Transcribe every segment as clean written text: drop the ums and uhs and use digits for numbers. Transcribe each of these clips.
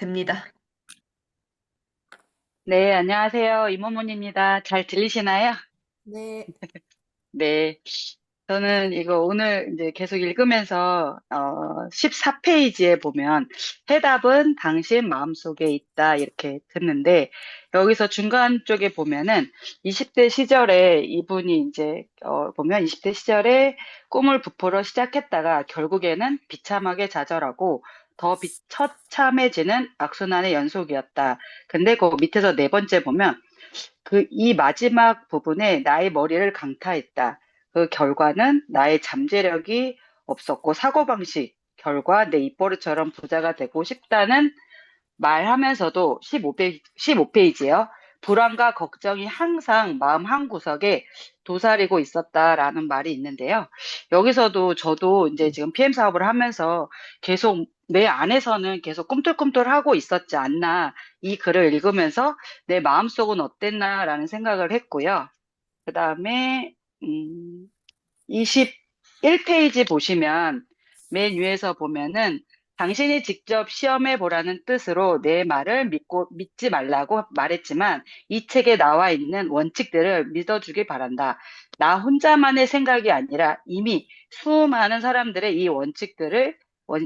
됩니다. 네, 안녕하세요. 이모몬입니다. 잘 들리시나요? 네. 네. 저는 이거 오늘 이제 계속 읽으면서, 14페이지에 보면, 해답은 당신 마음속에 있다, 이렇게 듣는데, 여기서 중간 쪽에 보면은, 20대 시절에 이분이 이제, 보면 20대 시절에 꿈을 부풀어 시작했다가, 결국에는 비참하게 좌절하고, 처참해지는 악순환의 연속이었다. 근데 그 밑에서 네 번째 보면, 이 마지막 부분에 나의 머리를 강타했다. 그 결과는 나의 잠재력이 없었고 사고방식, 결과 내 입버릇처럼 부자가 되고 싶다는 말하면서도 15페이지요. 불안과 걱정이 항상 마음 한구석에 도사리고 있었다라는 말이 있는데요. 여기서도 저도 이제 지금 PM 사업을 하면서 계속 내 안에서는 계속 꿈틀꿈틀하고 있었지 않나 이 글을 읽으면서 내 마음속은 어땠나라는 생각을 했고요. 그 다음에 21페이지 보시면 맨 위에서 보면은 당신이 직접 시험해 보라는 뜻으로 내 말을 믿지 말라고 말했지만 이 책에 나와 있는 원칙들을 믿어주길 바란다. 나 혼자만의 생각이 아니라 이미 수많은 사람들의 이 원칙들을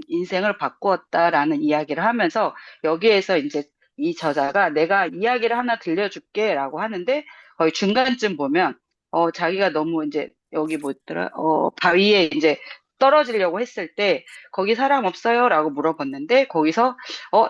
인생을 바꾸었다라는 이야기를 하면서 여기에서 이제 이 저자가 내가 이야기를 하나 들려줄게 라고 하는데 거의 중간쯤 보면 자기가 너무 이제 여기 뭐 있더라? 바위에 이제 떨어지려고 했을 때 거기 사람 없어요? 라고 물어봤는데 거기서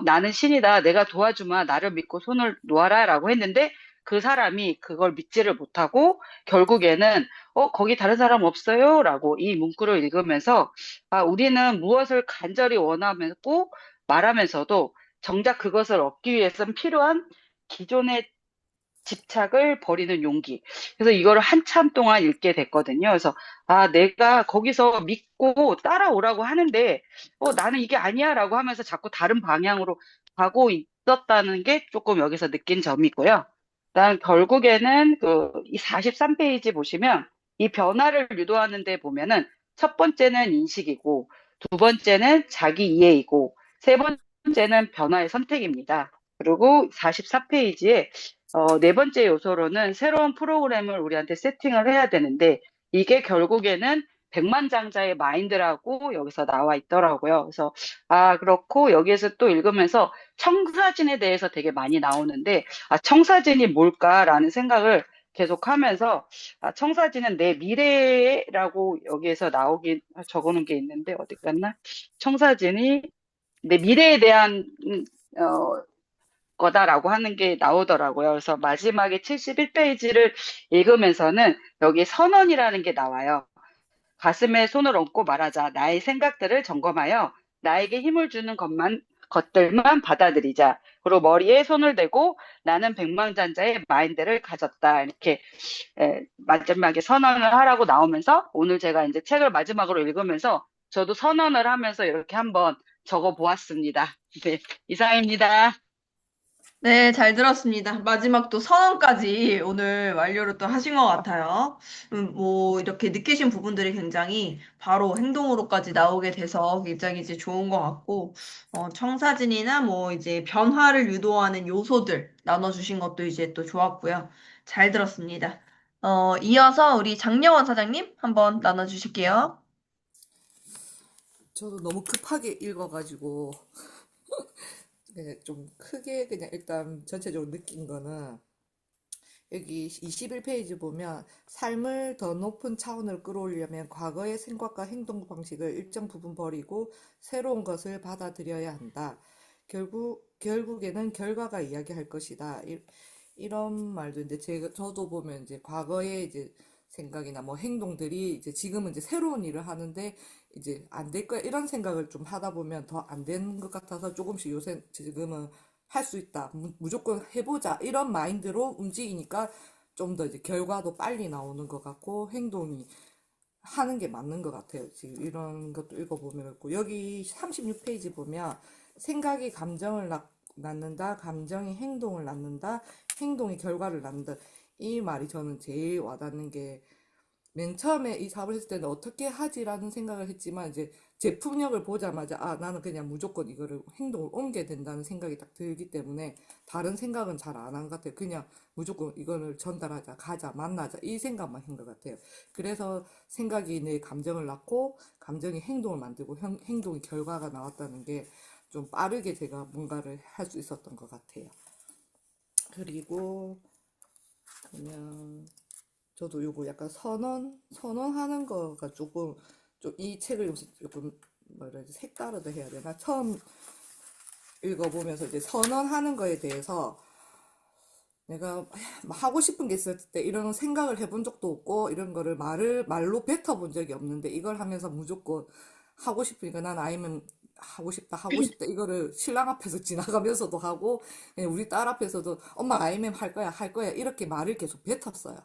나는 신이다. 내가 도와주마. 나를 믿고 손을 놓아라. 라고 했는데 그 사람이 그걸 믿지를 못하고 결국에는 거기 다른 사람 없어요? 라고 이 문구를 읽으면서 아, 우리는 무엇을 간절히 원하고 말하면서도 정작 그것을 얻기 위해서는 필요한 기존의 집착을 버리는 용기. 그래서 이거를 한참 동안 읽게 됐거든요. 그래서, 아, 내가 거기서 믿고 따라오라고 하는데, 나는 이게 아니야 라고 하면서 자꾸 다른 방향으로 가고 있었다는 게 조금 여기서 느낀 점이고요. 그다음 결국에는 이 43페이지 보시면 이 변화를 유도하는 데 보면은 첫 번째는 인식이고, 두 번째는 자기 이해이고, 세 번째는 변화의 선택입니다. 그리고 44페이지에 네 번째 요소로는 새로운 프로그램을 우리한테 세팅을 해야 되는데 이게 결국에는 백만장자의 마인드라고 여기서 나와 있더라고요. 그래서 아 그렇고 여기에서 또 읽으면서 청사진에 대해서 되게 많이 나오는데 아 청사진이 뭘까라는 생각을 계속하면서 아 청사진은 내 미래라고 여기에서 나오긴 적어놓은 게 있는데 어디 갔나? 청사진이 내 미래에 대한 어, 거다라고 하는 게 나오더라고요. 그래서 마지막에 71페이지를 읽으면서는 여기 선언이라는 게 나와요. 가슴에 손을 얹고 말하자. 나의 생각들을 점검하여 나에게 힘을 주는 것들만 받아들이자. 그리고 머리에 손을 대고 나는 백만장자의 마인드를 가졌다. 이렇게 마지막에 선언을 하라고 나오면서 오늘 제가 이제 책을 마지막으로 읽으면서 저도 선언을 하면서 이렇게 한번 적어 보았습니다. 네, 이상입니다. 네, 잘 들었습니다. 마지막 또 선언까지 오늘 완료를 또 하신 것 같아요. 뭐, 이렇게 느끼신 부분들이 굉장히 바로 행동으로까지 나오게 돼서 굉장히 이제 좋은 것 같고, 청사진이나 뭐 이제 변화를 유도하는 요소들 나눠주신 것도 이제 또 좋았고요. 잘 들었습니다. 이어서 우리 장려원 사장님 한번 나눠주실게요. 저도 너무 급하게 읽어가지고 그냥 좀 크게 그냥 일단 전체적으로 느낀 거는 여기 21페이지 보면 삶을 더 높은 차원으로 끌어올리려면 과거의 생각과 행동 방식을 일정 부분 버리고 새로운 것을 받아들여야 한다. 결국에는 결과가 이야기할 것이다. 이런 말도 이제 저도 보면 이제 과거의 이제 생각이나 뭐 행동들이 이제 지금은 이제 새로운 일을 하는데 이제 안 될 거야 이런 생각을 좀 하다 보면 더 안 되는 것 같아서 조금씩 요새 지금은 할 수 있다 무조건 해보자 이런 마인드로 움직이니까 좀 더 이제 결과도 빨리 나오는 것 같고 행동이 하는 게 맞는 것 같아요. 지금 이런 것도 읽어보면 있고 여기 36페이지 보면 생각이 감정을 낳는다, 감정이 행동을 낳는다, 행동이 결과를 낳는다. 이 말이 저는 제일 와닿는 게 맨 처음에 이 사업을 했을 때는 어떻게 하지라는 생각을 했지만 이제 제품력을 보자마자 아, 나는 그냥 무조건 이거를 행동을 옮겨야 된다는 생각이 딱 들기 때문에 다른 생각은 잘 안 한 것 같아요. 그냥 무조건 이거를 전달하자, 가자, 만나자 이 생각만 한 것 같아요. 그래서 생각이 내 감정을 낳고 감정이 행동을 만들고 행동이 결과가 나왔다는 게 좀 빠르게 제가 뭔가를 할 수 있었던 것 같아요. 그리고 그냥 저도 요거 약간 선언하는 거가 조금 좀 이 책을 요새 조금 뭐라 해야지 색다르다 해야 되나? 처음 읽어보면서 이제 선언하는 거에 대해서 내가 하고 싶은 게 있을 때 이런 생각을 해본 적도 없고 이런 거를 말로 뱉어본 적이 없는데 이걸 하면서 무조건 하고 싶으니까 난 아이면 하고 싶다 이거를 신랑 앞에서 지나가면서도 하고 그냥 우리 딸 앞에서도 엄마 아이면 할 거야 이렇게 말을 계속 뱉었어요.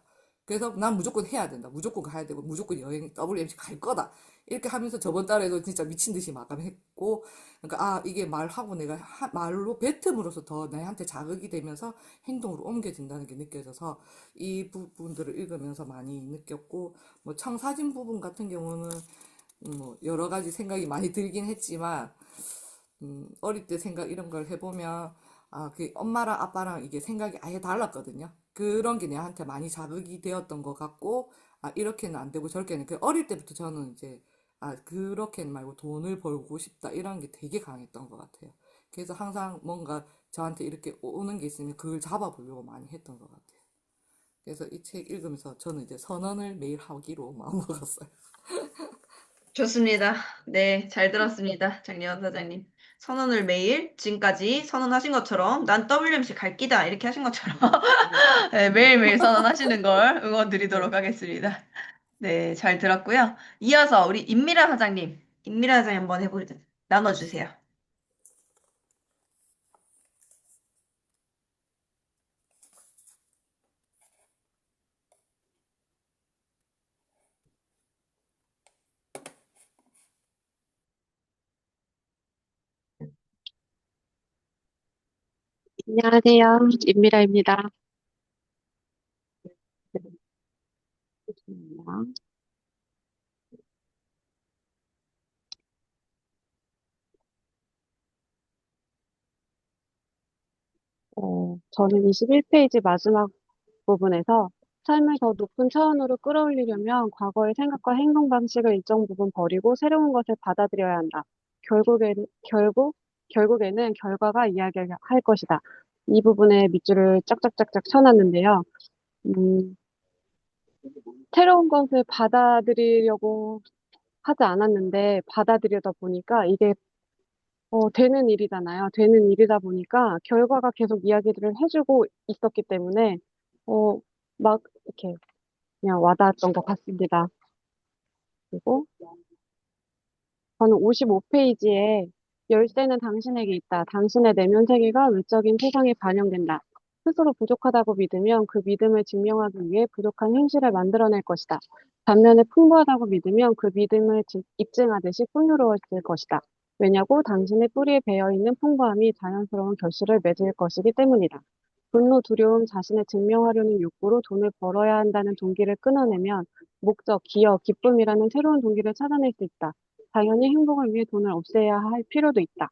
그래서 난 무조건 해야 된다. 무조건 가야 되고 무조건 여행 WMC 갈 거다. 이렇게 하면서 저번 달에도 진짜 미친 듯이 마감했고 그러니까 아 이게 말하고 내가 말로 뱉음으로써 더 나한테 자극이 되면서 행동으로 옮겨진다는 게 느껴져서 이 부분들을 읽으면서 많이 느꼈고 뭐 청사진 부분 같은 경우는 뭐 여러 가지 생각이 많이 들긴 했지만 어릴 때 생각 이런 걸 해보면 아, 그 엄마랑 아빠랑 이게 생각이 아예 달랐거든요. 그런 게 내한테 많이 자극이 되었던 것 같고 아 이렇게는 안 되고 저렇게는 그 어릴 때부터 저는 이제 아 그렇게는 말고 돈을 벌고 싶다 이런 게 되게 강했던 것 같아요. 그래서 항상 뭔가 저한테 이렇게 오는 게 있으면 그걸 잡아보려고 많이 했던 것 같아요. 그래서 이 책 읽으면서 저는 이제 선언을 매일 하기로 마음먹었어요. 좋습니다. 네, 잘 들었습니다. 장리현 사장님. 선언을 매일 지금까지 선언하신 것처럼 난 WMC 갈 기다 이렇게 하신 것처럼 네, 네, 네, 매일매일 선언하시는 걸 응원 네. 드리도록 하겠습니다. 네, 잘 들었고요. 이어서 우리 임미라 사장님. 임미라 사장님 한번 나눠주세요. 안녕하세요. 임미라입니다. 저는 21페이지 마지막 부분에서 삶을 더 높은 차원으로 끌어올리려면 과거의 생각과 행동 방식을 일정 부분 버리고 새로운 것을 받아들여야 한다. 결국엔, 결국, 결국에는 결과가 이야기할 것이다. 이 부분에 밑줄을 짝짝짝짝 쳐놨는데요. 음, 새로운 것을 받아들이려고 하지 않았는데 받아들여다 보니까 이게 되는 일이잖아요. 되는 일이다 보니까 결과가 계속 이야기들을 해주고 있었기 때문에, 어, 막 이렇게 그냥 와닿았던 것 같습니다. 그리고 저는 55페이지에 열쇠는 당신에게 있다. 당신의 내면 세계가 외적인 세상에 반영된다. 스스로 부족하다고 믿으면 그 믿음을 증명하기 위해 부족한 현실을 만들어낼 것이다. 반면에 풍부하다고 믿으면 그 믿음을 입증하듯이 풍요로워질 것이다. 왜냐고 당신의 뿌리에 배어있는 풍부함이 자연스러운 결실을 맺을 것이기 때문이다. 분노, 두려움, 자신을 증명하려는 욕구로 돈을 벌어야 한다는 동기를 끊어내면 목적, 기여, 기쁨이라는 새로운 동기를 찾아낼 수 있다. 당연히 행복을 위해 돈을 없애야 할 필요도 있다.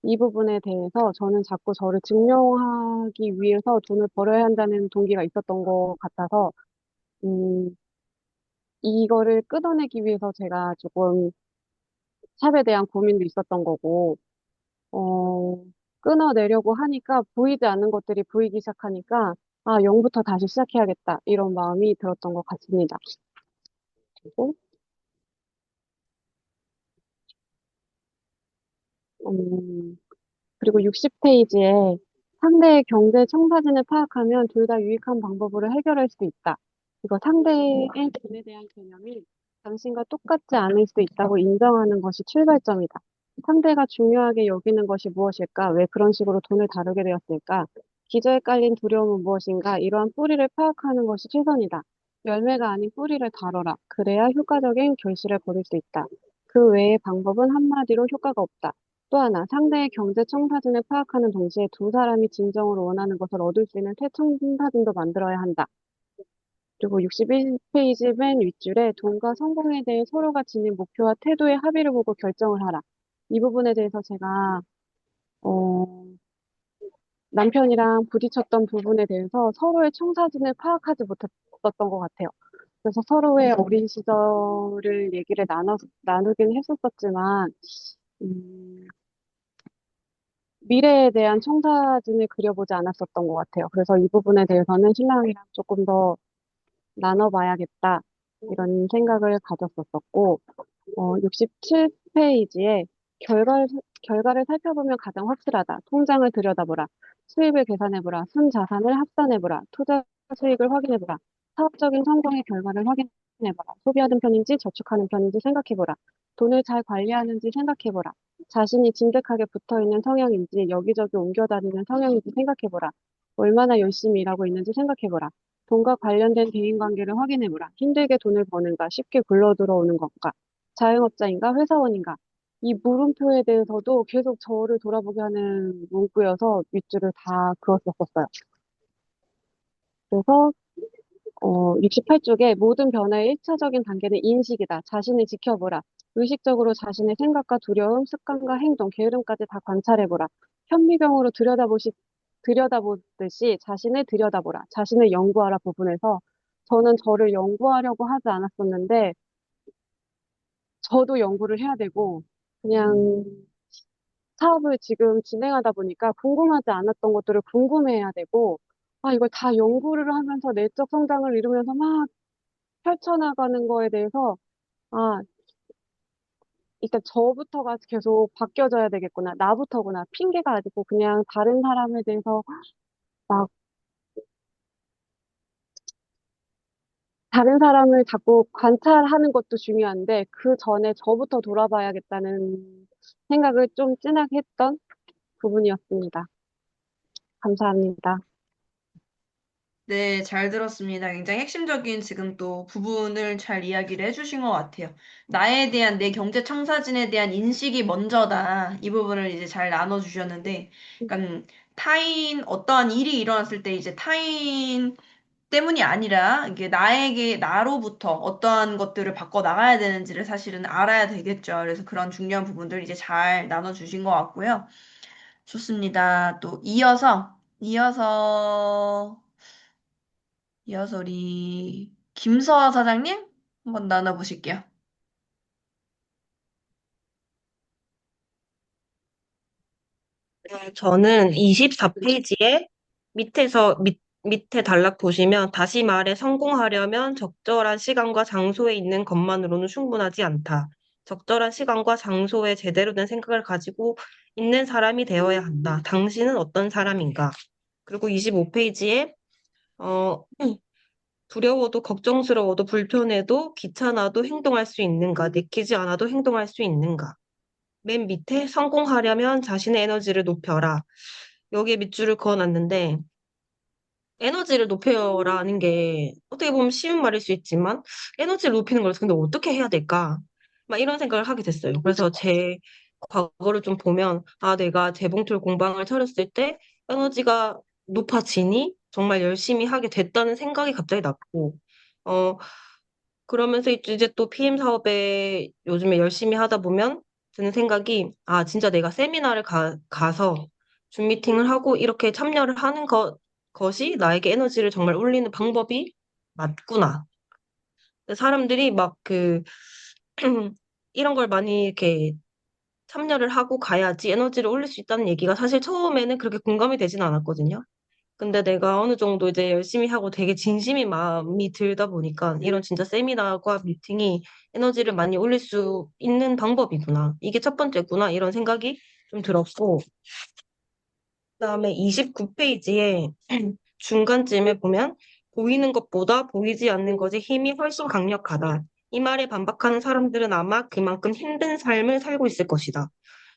이 부분에 대해서 저는 자꾸 저를 증명하기 위해서 돈을 벌어야 한다는 동기가 있었던 것 같아서, 음, 이거를 끊어내기 위해서 제가 조금 샵에 대한 고민도 있었던 거고, 어, 끊어내려고 하니까 보이지 않는 것들이 보이기 시작하니까, 아, 0부터 다시 시작해야겠다. 이런 마음이 들었던 것 같습니다. 그리고, 음, 그리고 60페이지에 상대의 경제 청사진을 파악하면 둘 다 유익한 방법으로 해결할 수 있다. 이거 상대의 돈에 대한 개념이 당신과 똑같지 않을 수도 있다고 인정하는 것이 출발점이다. 상대가 중요하게 여기는 것이 무엇일까? 왜 그런 식으로 돈을 다루게 되었을까? 기저에 깔린 두려움은 무엇인가? 이러한 뿌리를 파악하는 것이 최선이다. 열매가 아닌 뿌리를 다뤄라. 그래야 효과적인 결실을 거둘 수 있다. 그 외의 방법은 한마디로 효과가 없다. 또 하나, 상대의 경제 청사진을 파악하는 동시에 두 사람이 진정으로 원하는 것을 얻을 수 있는 새 청사진도 만들어야 한다. 그리고 61페이지 맨 윗줄에 돈과 성공에 대해 서로가 지닌 목표와 태도의 합의를 보고 결정을 하라. 이 부분에 대해서 제가 어, 남편이랑 부딪혔던 부분에 대해서 서로의 청사진을 파악하지 못했었던 것 같아요. 그래서 서로의 어린 시절을 얘기를 나누긴 했었었지만, 음, 미래에 대한 청사진을 그려보지 않았었던 것 같아요. 그래서 이 부분에 대해서는 신랑이랑 조금 더 나눠봐야겠다, 이런 생각을 가졌었었고, 67페이지에 결과를 살펴보면 가장 확실하다. 통장을 들여다보라. 수입을 계산해보라. 순자산을 합산해보라. 투자 수익을 확인해보라. 사업적인 성공의 결과를 확인해보라. 소비하는 편인지 저축하는 편인지 생각해보라. 돈을 잘 관리하는지 생각해보라. 자신이 진득하게 붙어있는 성향인지 여기저기 옮겨다니는 성향인지 생각해보라. 얼마나 열심히 일하고 있는지 생각해보라. 돈과 관련된 대인관계를 확인해보라. 힘들게 돈을 버는가, 쉽게 굴러 들어오는 건가, 자영업자인가, 회사원인가. 이 물음표에 대해서도 계속 저를 돌아보게 하는 문구여서 윗줄을 다 그었었어요. 그래서 68쪽에 모든 변화의 1차적인 단계는 인식이다. 자신을 지켜보라. 의식적으로 자신의 생각과 두려움, 습관과 행동, 게으름까지 다 관찰해보라. 현미경으로 들여다보듯이 자신을 들여다보라. 자신을 연구하라 부분에서 저는 저를 연구하려고 하지 않았었는데 저도 연구를 해야 되고 그냥 사업을 지금 진행하다 보니까 궁금하지 않았던 것들을 궁금해해야 되고 아, 이걸 다 연구를 하면서 내적 성장을 이루면서 막 펼쳐나가는 거에 대해서, 아, 일단 저부터가 계속 바뀌어져야 되겠구나. 나부터구나. 핑계가 아니고 그냥 다른 사람에 대해서 막 다른 사람을 자꾸 관찰하는 것도 중요한데 그 전에 저부터 돌아봐야겠다는 생각을 좀 진하게 했던 부분이었습니다. 감사합니다. 네, 잘 들었습니다. 굉장히 핵심적인 지금 또 부분을 잘 이야기를 해주신 것 같아요. 나에 대한 내 경제 청사진에 대한 인식이 먼저다. 이 부분을 이제 잘 나눠주셨는데, 그러니까 어떠한 일이 일어났을 때 이제 타인 때문이 아니라 이게 나로부터 어떠한 것들을 바꿔 나가야 되는지를 사실은 알아야 되겠죠. 그래서 그런 중요한 부분들 이제 잘 나눠주신 것 같고요. 좋습니다. 또 이어서 우리 김서아 사장님 한번 나눠보실게요. 저는 24페이지에 밑에 단락 보시면 다시 말해 성공하려면 적절한 시간과 장소에 있는 것만으로는 충분하지 않다. 적절한 시간과 장소에 제대로 된 생각을 가지고 있는 사람이 되어야 한다. 당신은 어떤 사람인가? 그리고 25페이지에 두려워도 걱정스러워도 불편해도 귀찮아도 행동할 수 있는가? 내키지 않아도 행동할 수 있는가? 맨 밑에 성공하려면 자신의 에너지를 높여라. 여기에 밑줄을 그어놨는데 에너지를 높여라는 게 어떻게 보면 쉬운 말일 수 있지만 에너지를 높이는 걸 근데 어떻게 해야 될까? 막 이런 생각을 하게 됐어요. 그래서 제 과거를 좀 보면 아 내가 재봉틀 공방을 차렸을 때 에너지가 높아지니 정말 열심히 하게 됐다는 생각이 갑자기 났고 어 그러면서 이제 또 PM 사업에 요즘에 열심히 하다 보면 드는 생각이, 아, 진짜 내가 세미나를 가서 줌 미팅을 하고 이렇게 참여를 하는 것이 나에게 에너지를 정말 올리는 방법이 맞구나. 근데 사람들이 막 이런 걸 많이 이렇게 참여를 하고 가야지 에너지를 올릴 수 있다는 얘기가 사실 처음에는 그렇게 공감이 되진 않았거든요. 근데 내가 어느 정도 이제 열심히 하고 되게 진심인 마음이 들다 보니까 이런 진짜 세미나과 미팅이 에너지를 많이 올릴 수 있는 방법이구나. 이게 첫 번째구나. 이런 생각이 좀 들었고, 그다음에 29페이지에 중간쯤에 보면 보이는 것보다 보이지 않는 것의 힘이 훨씬 강력하다. 이 말에 반박하는 사람들은 아마 그만큼 힘든 삶을 살고 있을 것이다.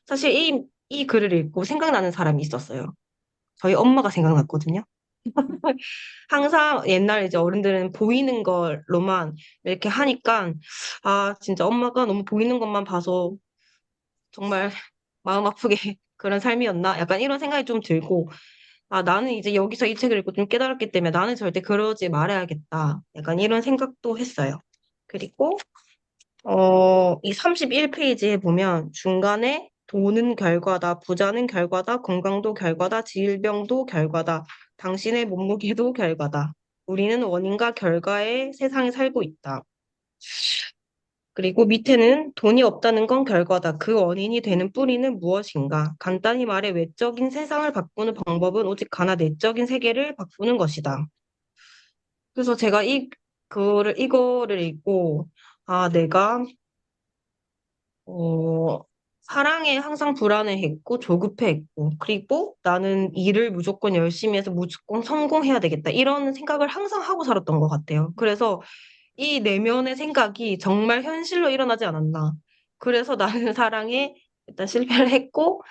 사실 이 글을 읽고 생각나는 사람이 있었어요. 저희 엄마가 생각났거든요. 항상 옛날 이제 어른들은 보이는 걸로만 이렇게 하니까, 아, 진짜 엄마가 너무 보이는 것만 봐서 정말 마음 아프게 그런 삶이었나? 약간 이런 생각이 좀 들고, 아, 나는 이제 여기서 이 책을 읽고 좀 깨달았기 때문에 나는 절대 그러지 말아야겠다. 약간 이런 생각도 했어요. 그리고, 이 31페이지에 보면 중간에 돈은 결과다, 부자는 결과다, 건강도 결과다, 질병도 결과다, 당신의 몸무게도 결과다. 우리는 원인과 결과의 세상에 살고 있다. 그리고 밑에는 돈이 없다는 건 결과다. 그 원인이 되는 뿌리는 무엇인가? 간단히 말해 외적인 세상을 바꾸는 방법은 오직 하나 내적인 세계를 바꾸는 것이다. 그래서 제가 이거를 읽고, 아, 내가, 어, 사랑에 항상 불안해했고, 조급해했고, 그리고 나는 일을 무조건 열심히 해서 무조건 성공해야 되겠다. 이런 생각을 항상 하고 살았던 것 같아요. 그래서 이 내면의 생각이 정말 현실로 일어나지 않았나. 그래서 나는 사랑에 일단 실패를 했고,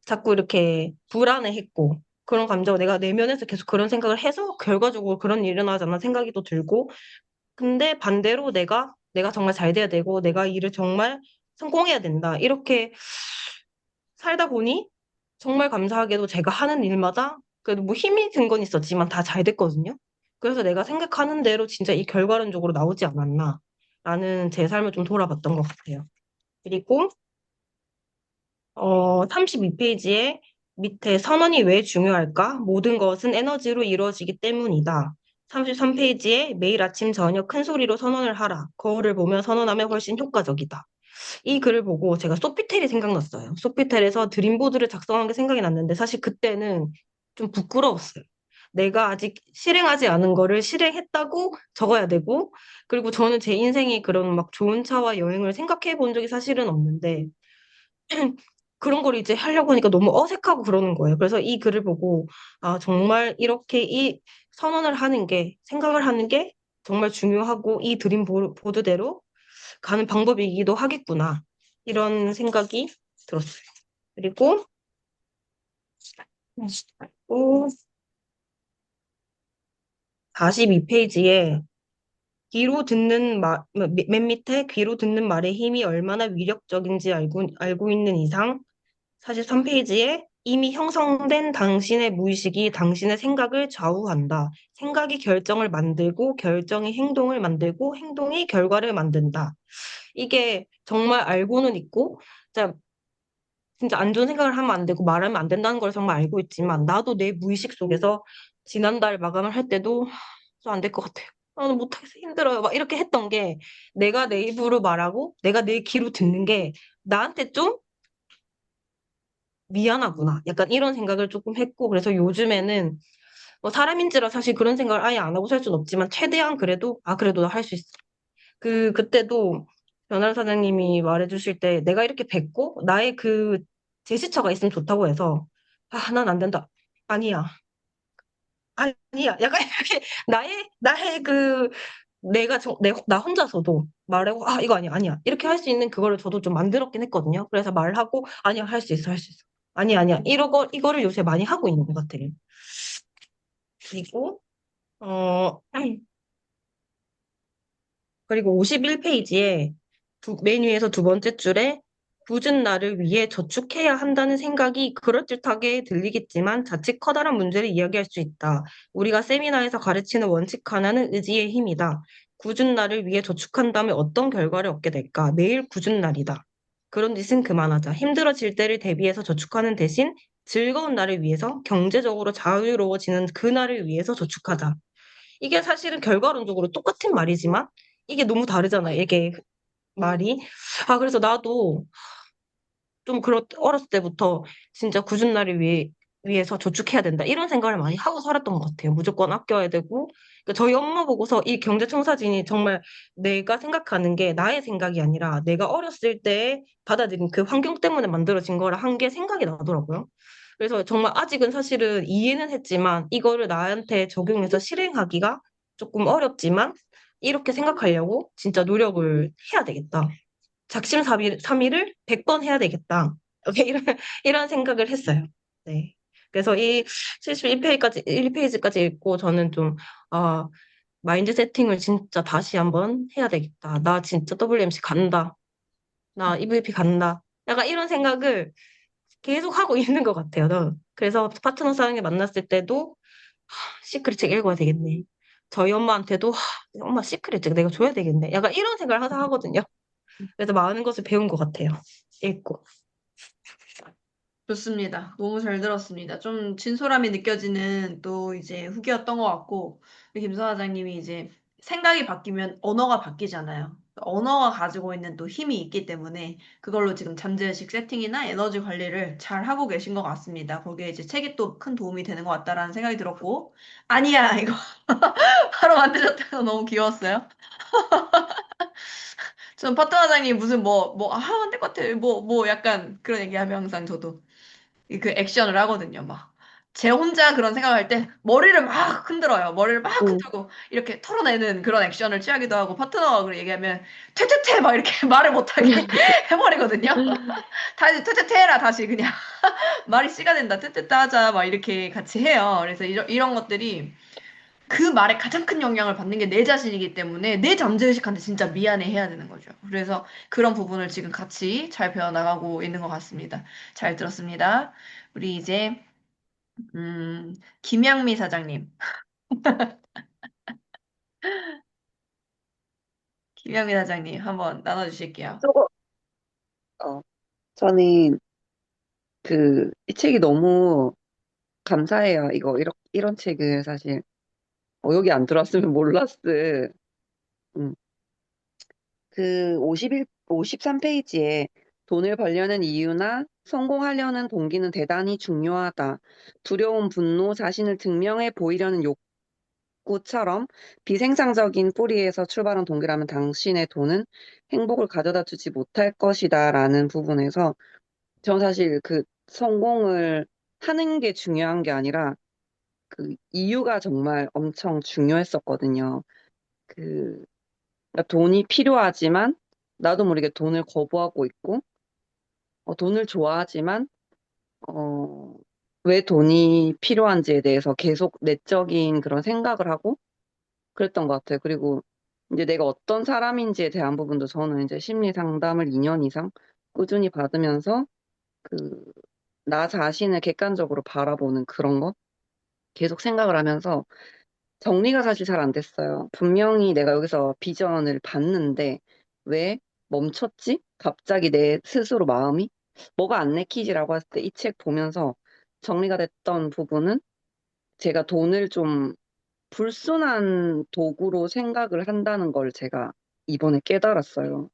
자꾸 이렇게 불안해했고, 그런 감정을 내가 내면에서 계속 그런 생각을 해서 결과적으로 그런 일이 일어나지 않나 생각이 또 들고, 근데 반대로 내가 정말 잘 돼야 되고, 내가 일을 정말 성공해야 된다. 이렇게 살다 보니 정말 감사하게도 제가 하는 일마다 그래도 뭐 힘이 든 건 있었지만 다 잘 됐거든요. 그래서 내가 생각하는 대로 진짜 이 결과론적으로 나오지 않았나 라는 제 삶을 좀 돌아봤던 것 같아요. 그리고 32페이지에 밑에 선언이 왜 중요할까? 모든 것은 에너지로 이루어지기 때문이다. 33페이지에 매일 아침 저녁 큰 소리로 선언을 하라. 거울을 보며 선언하면 훨씬 효과적이다. 이 글을 보고 제가 소피텔이 생각났어요. 소피텔에서 드림보드를 작성한 게 생각이 났는데 사실 그때는 좀 부끄러웠어요. 내가 아직 실행하지 않은 거를 실행했다고 적어야 되고, 그리고 저는 제 인생에 그런 막 좋은 차와 여행을 생각해 본 적이 사실은 없는데, 그런 걸 이제 하려고 하니까 너무 어색하고 그러는 거예요. 그래서 이 글을 보고, 아, 정말 이렇게 이 선언을 하는 게, 생각을 하는 게 정말 중요하고, 이 드림보드대로 가는 방법이기도 하겠구나. 이런 생각이 들었어요. 그리고, 또 42페이지에 맨 밑에 귀로 듣는 말의 힘이 얼마나 위력적인지 알고 있는 이상, 43페이지에 이미 형성된 당신의 무의식이 당신의 생각을 좌우한다. 생각이 결정을 만들고, 결정이 행동을 만들고, 행동이 결과를 만든다. 이게 정말 알고는 있고, 진짜 안 좋은 생각을 하면 안 되고 말하면 안 된다는 걸 정말 알고 있지만 나도 내 무의식 속에서 지난달 마감을 할 때도 좀 안 될 것 같아요. 나는 못하겠어 힘들어요. 막 이렇게 했던 게 내가 내 입으로 말하고 내가 내 귀로 듣는 게 나한테 좀 미안하구나. 약간 이런 생각을 조금 했고 그래서 요즘에는 뭐 사람인지라 사실 그런 생각을 아예 안 하고 살 수는 없지만 최대한 그래도 그래도 나 할 수 있어. 그때도 변호사 사장님이 말해주실 때 내가 이렇게 뱉고 나의 그 제스처가 있으면 좋다고 해서 난 안 된다. 아니야. 아니야. 약간 이렇게 나의 나 혼자서도 말하고 이거 아니야. 아니야. 이렇게 할 수 있는 그거를 저도 좀 만들었긴 했거든요. 그래서 말하고 아니야. 할 수 있어. 할 수 있어. 아니야. 아니야. 이거를 요새 많이 하고 있는 것 같아요. 그리고 어 그리고 51페이지에 맨 위에서 두 번째 줄에 굳은 나를 위해 저축해야 한다는 생각이 그럴듯하게 들리겠지만 자칫 커다란 문제를 이야기할 수 있다. 우리가 세미나에서 가르치는 원칙 하나는 의지의 힘이다. 굳은 나를 위해 저축한다면 어떤 결과를 얻게 될까? 매일 굳은 날이다. 그런 짓은 그만하자. 힘들어질 때를 대비해서 저축하는 대신 즐거운 날을 위해서 경제적으로 자유로워지는 그 날을 위해서 저축하자. 이게 사실은 결과론적으로 똑같은 말이지만 이게 너무 다르잖아요. 이게 말이. 그래서 나도 좀 어렸을 때부터 진짜 굳은 날을 위해서 저축해야 된다. 이런 생각을 많이 하고 살았던 것 같아요. 무조건 아껴야 되고. 그러니까 저희 엄마 보고서 이 경제청사진이 정말 내가 생각하는 게 나의 생각이 아니라 내가 어렸을 때 받아들인 그 환경 때문에 만들어진 거라 한 게 생각이 나더라고요. 그래서 정말 아직은 사실은 이해는 했지만 이거를 나한테 적용해서 실행하기가 조금 어렵지만 이렇게 생각하려고 진짜 노력을 해야 되겠다. 작심삼일을 100번 해야 되겠다. 이렇게 이런 생각을 했어요. 네. 그래서 이 1페이지까지 읽고 저는 좀, 아, 마인드 세팅을 진짜 다시 한번 해야 되겠다. 나 진짜 WMC 간다. 나 EVP 간다. 약간 이런 생각을 계속 하고 있는 것 같아요. 그래서 파트너 사랑에 만났을 때도 시크릿 책 읽어야 되겠네. 저희 엄마한테도 엄마 시크릿 책 내가 줘야 되겠네. 약간 이런 생각을 항상 하거든요. 그래서 많은 것을 배운 것 같아요. 읽고. 좋습니다. 너무 잘 들었습니다. 좀 진솔함이 느껴지는 또 이제 후기였던 것 같고, 우리 김서 사장님이 이제 생각이 바뀌면 언어가 바뀌잖아요. 언어가 가지고 있는 또 힘이 있기 때문에 그걸로 지금 잠재의식 세팅이나 에너지 관리를 잘 하고 계신 것 같습니다. 거기에 이제 책이 또 큰 도움이 되는 것 같다라는 생각이 들었고, 아니야, 이거 바로 만드셨다는 거 너무 귀여웠어요. 전 파트너장님 무슨 안 될 것 같아. 약간 그런 얘기하면 항상 저도. 그 액션을 하거든요, 막. 제 혼자 그런 생각할 때 머리를 막 흔들어요. 머리를 막 응. 흔들고 이렇게 털어내는 그런 액션을 취하기도 하고 파트너가 그 얘기하면 퇴퇴퇴 막 이렇게 말을 못하게 해버리거든요. 다시 퇴퇴퇴 해라 다시 그냥 말이 씨가 된다 퇴퇴퇴 하자 막 이렇게 같이 해요. 그래서 이런 것들이 그 말에 가장 큰 영향을 받는 게 내 자신이기 때문에 내 잠재의식한테 진짜 미안해 해야 되는 거죠. 그래서 그런 부분을 지금 같이 잘 배워나가고 있는 것 같습니다. 잘 들었습니다. 우리 이제 김양미 사장님. 김양미 사장님 한번 나눠주실게요. 저거, 저는 이 책이 너무 감사해요. 이런 책을 사실, 여기 안 들어왔으면 몰랐을. 음, 53페이지에 돈을 벌려는 이유나 성공하려는 동기는 대단히 중요하다. 두려움, 분노, 자신을 증명해 보이려는 욕구처럼 비생산적인 뿌리에서 출발한 동기라면 당신의 돈은 행복을 가져다 주지 못할 것이다. 라는 부분에서 전 사실 성공을 하는 게 중요한 게 아니라 이유가 정말 엄청 중요했었거든요. 그, 그러니까 돈이 필요하지만 나도 모르게 돈을 거부하고 있고, 돈을 좋아하지만, 어, 왜 돈이 필요한지에 대해서 계속 내적인 그런 생각을 하고 그랬던 것 같아요. 그리고 이제 내가 어떤 사람인지에 대한 부분도 저는 이제 심리 상담을 2년 이상 꾸준히 받으면서 그, 나 자신을 객관적으로 바라보는 그런 것 계속 생각을 하면서 정리가 사실 잘 안 됐어요. 분명히 내가 여기서 비전을 봤는데 왜 멈췄지? 갑자기 내 스스로 마음이 뭐가 안 내키지라고 했을 때 이 책 보면서 정리가 됐던 부분은 제가 돈을 좀 불순한 도구로 생각을 한다는 걸 제가 이번에 깨달았어요.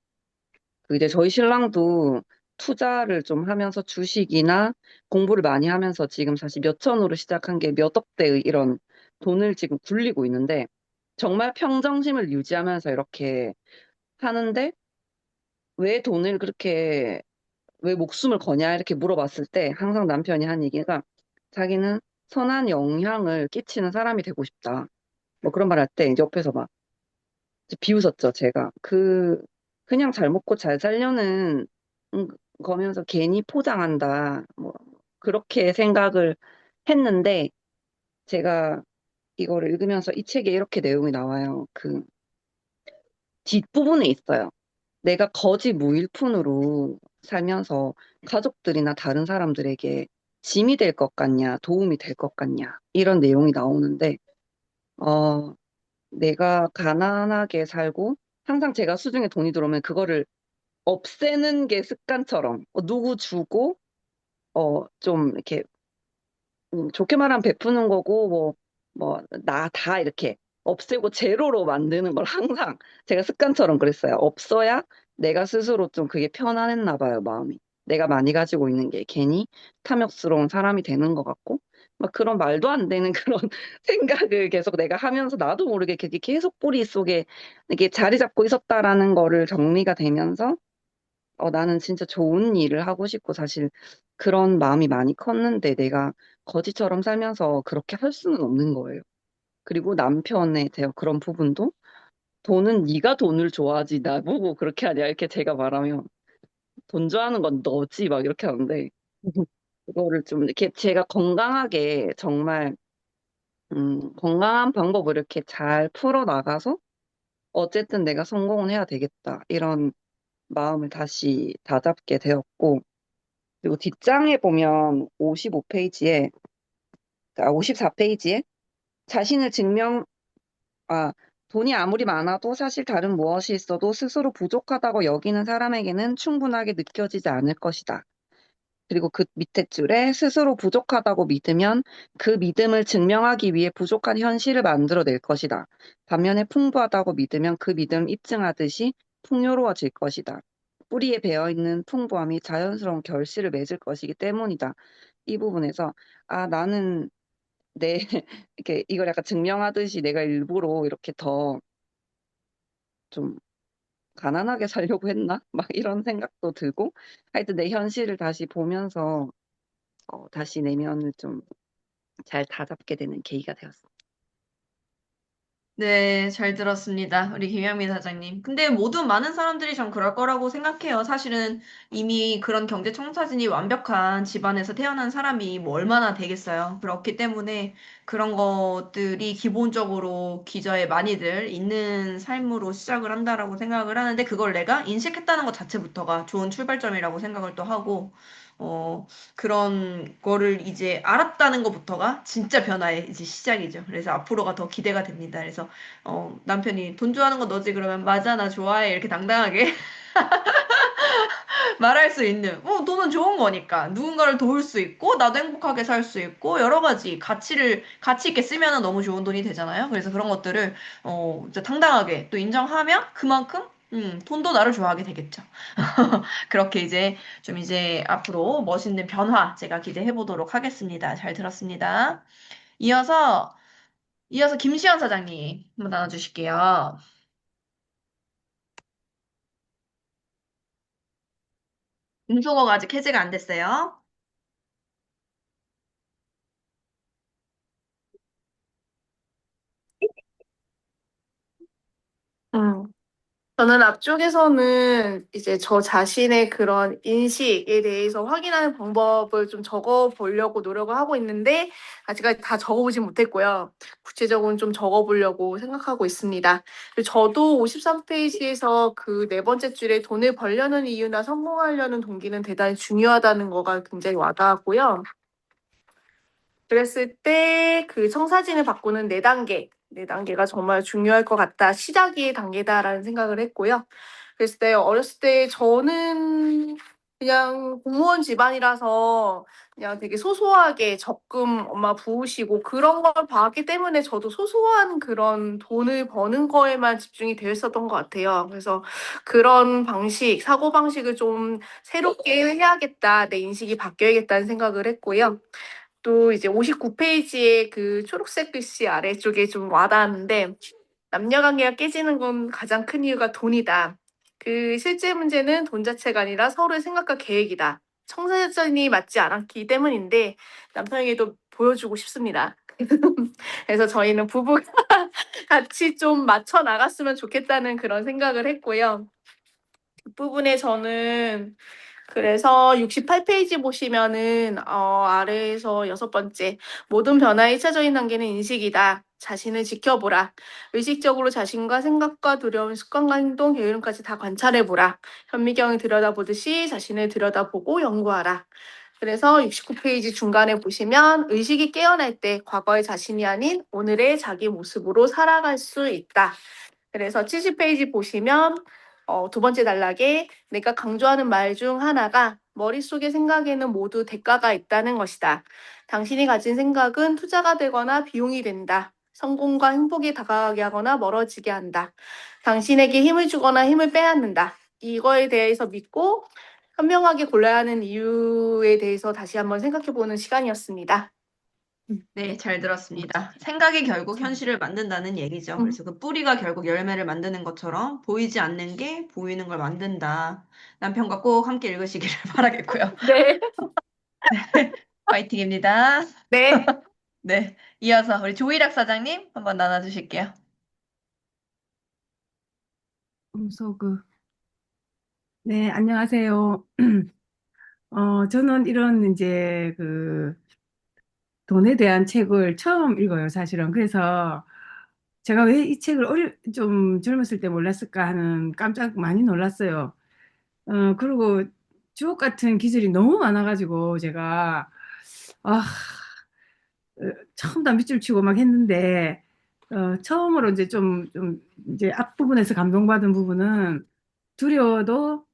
이제 저희 신랑도 투자를 좀 하면서 주식이나 공부를 많이 하면서 지금 사실 몇 천으로 시작한 게 몇 억대의 이런 돈을 지금 굴리고 있는데 정말 평정심을 유지하면서 이렇게 하는데 왜 돈을 그렇게 왜 목숨을 거냐 이렇게 물어봤을 때 항상 남편이 한 얘기가 자기는 선한 영향을 끼치는 사람이 되고 싶다. 뭐 그런 말 할 때 이제 옆에서 막 이제 비웃었죠, 제가. 그냥 잘 먹고 잘 살려는 음, 거면서 괜히 포장한다. 뭐, 그렇게 생각을 했는데, 제가 이거를 읽으면서 이 책에 이렇게 내용이 나와요. 뒷부분에 있어요. 내가 거지 무일푼으로 살면서 가족들이나 다른 사람들에게 짐이 될 것 같냐, 도움이 될 것 같냐, 이런 내용이 나오는데, 어, 내가 가난하게 살고, 항상 제가 수중에 돈이 들어오면 그거를 없애는 게 습관처럼 누구 주고 좀 이렇게 좋게 말하면 베푸는 거고 나 다 이렇게 없애고 제로로 만드는 걸 항상 제가 습관처럼 그랬어요. 없어야 내가 스스로 좀 그게 편안했나 봐요, 마음이. 내가 많이 가지고 있는 게 괜히 탐욕스러운 사람이 되는 것 같고 막 그런 말도 안 되는 그런 생각을 계속 내가 하면서 나도 모르게 그게 계속 뿌리 속에 이게 자리 잡고 있었다라는 거를 정리가 되면서 나는 진짜 좋은 일을 하고 싶고 사실 그런 마음이 많이 컸는데 내가 거지처럼 살면서 그렇게 할 수는 없는 거예요. 그리고 남편에 대한 그런 부분도 돈은 네가 돈을 좋아하지 나보고 그렇게 하냐 이렇게 제가 말하면 돈 좋아하는 건 너지 막 이렇게 하는데 그거를 좀 이렇게 제가 건강하게 정말 건강한 방법을 이렇게 잘 풀어 나가서 어쨌든 내가 성공은 해야 되겠다 이런 마음을 다시 다잡게 되었고 그리고 뒷장에 보면 55페이지에, 54페이지에 자신을 증명, 아, 돈이 아무리 많아도 사실 다른 무엇이 있어도 스스로 부족하다고 여기는 사람에게는 충분하게 느껴지지 않을 것이다. 그리고 그 밑에 줄에 스스로 부족하다고 믿으면 그 믿음을 증명하기 위해 부족한 현실을 만들어낼 것이다. 반면에 풍부하다고 믿으면 그 믿음을 입증하듯이 풍요로워질 것이다. 뿌리에 배어있는 풍부함이 자연스러운 결실을 맺을 것이기 때문이다. 이 부분에서 나는 내 이렇게 이걸 약간 증명하듯이 내가 일부러 이렇게 더 좀 가난하게 살려고 했나? 막 이런 생각도 들고 하여튼 내 현실을 다시 보면서 다시 내면을 좀 잘 다잡게 되는 계기가 되었습니다. 네, 잘 들었습니다. 우리 김영민 사장님. 근데 모든 많은 사람들이 전 그럴 거라고 생각해요. 사실은 이미 그런 경제 청사진이 완벽한 집안에서 태어난 사람이 뭐 얼마나 되겠어요. 그렇기 때문에 그런 것들이 기본적으로 기저에 많이들 있는 삶으로 시작을 한다라고 생각을 하는데 그걸 내가 인식했다는 것 자체부터가 좋은 출발점이라고 생각을 또 하고, 어, 그런 거를 이제 알았다는 것부터가 진짜 변화의 이제 시작이죠. 그래서 앞으로가 더 기대가 됩니다. 그래서 남편이 돈 좋아하는 거 너지? 그러면 맞아, 나 좋아해. 이렇게 당당하게 말할 수 있는, 돈은 좋은 거니까. 누군가를 도울 수 있고, 나도 행복하게 살 수 있고, 여러 가지 가치 있게 쓰면은 너무 좋은 돈이 되잖아요. 그래서 그런 것들을, 진짜 당당하게 또 인정하면 그만큼, 돈도 나를 좋아하게 되겠죠. 그렇게 이제 좀 이제 앞으로 멋있는 변화 제가 기대해 보도록 하겠습니다. 잘 들었습니다. 이어서, 이어서 김시현 사장님 한번 나눠주실게요. 음소거가 아직 해제가 안 됐어요. 음. 저는 앞쪽에서는 이제 저 자신의 그런 인식에 대해서 확인하는 방법을 좀 적어 보려고 노력을 하고 있는데, 아직까지 다 적어보진 못했고요. 구체적으로 좀 적어 보려고 생각하고 있습니다. 그리고 저도 53페이지에서 그 네 번째 줄에 돈을 벌려는 이유나 성공하려는 동기는 대단히 중요하다는 거가 굉장히 와닿았고요. 그랬을 때 그 청사진을 바꾸는 네 단계가 정말 중요할 것 같다. 시작이 단계다라는 생각을 했고요. 그랬을 때 어렸을 때 저는 그냥 공무원 집안이라서 그냥 되게 소소하게 적금 엄마 부으시고 그런 걸 봐왔기 때문에 저도 소소한 그런 돈을 버는 거에만 집중이 되어 있었던 것 같아요. 그래서 그런 방식, 사고방식을 좀 새롭게 해야겠다. 내 인식이 바뀌어야겠다는 생각을 했고요. 또 이제 59페이지에 그 초록색 글씨 아래쪽에 좀 와닿았는데, 남녀 관계가 깨지는 건 가장 큰 이유가 돈이다. 그 실제 문제는 돈 자체가 아니라 서로의 생각과 계획이다. 청사진이 맞지 않았기 때문인데 남편에게도 보여주고 싶습니다. 그래서 저희는 부부가 같이 좀 맞춰 나갔으면 좋겠다는 그런 생각을 했고요. 그 부분에 저는 그래서 68페이지 보시면은 아래에서 여섯 번째 모든 변화의 1차적인 단계는 인식이다. 자신을 지켜보라. 의식적으로 자신과 생각과 두려움, 습관과 행동, 게으름까지 다 관찰해보라. 현미경을 들여다보듯이 자신을 들여다보고 연구하라. 그래서 69페이지 중간에 보시면 의식이 깨어날 때 과거의 자신이 아닌 오늘의 자기 모습으로 살아갈 수 있다. 그래서 70페이지 보시면 두 번째 단락에 내가 강조하는 말 중 하나가 머릿속의 생각에는 모두 대가가 있다는 것이다. 당신이 가진 생각은 투자가 되거나 비용이 된다. 성공과 행복이 다가가게 하거나 멀어지게 한다. 당신에게 힘을 주거나 힘을 빼앗는다. 이거에 대해서 믿고 현명하게 골라야 하는 이유에 대해서 다시 한번 생각해보는 시간이었습니다. 네, 잘 들었습니다. 생각이 결국 현실을 만든다는 얘기죠. 음. 그래서 그 뿌리가 결국 열매를 만드는 것처럼 보이지 않는 게 보이는 걸 만든다. 남편과 꼭 함께 읽으시기를 바라겠고요. 네. 파이팅입니다. 네. 네, 이어서 우리 조이락 사장님 한번 나눠주실게요. 음소그. 네, 안녕하세요. 저는 이런 이제 그 돈에 대한 책을 처음 읽어요, 사실은. 그래서 제가 왜 이 책을 좀 젊었을 때 몰랐을까 하는 깜짝 많이 놀랐어요. 그리고 주옥 같은 기질이 너무 많아가지고 제가 아, 처음 다 밑줄 치고 막 했는데 처음으로 이제 좀 이제 앞부분에서 감동받은 부분은 두려워도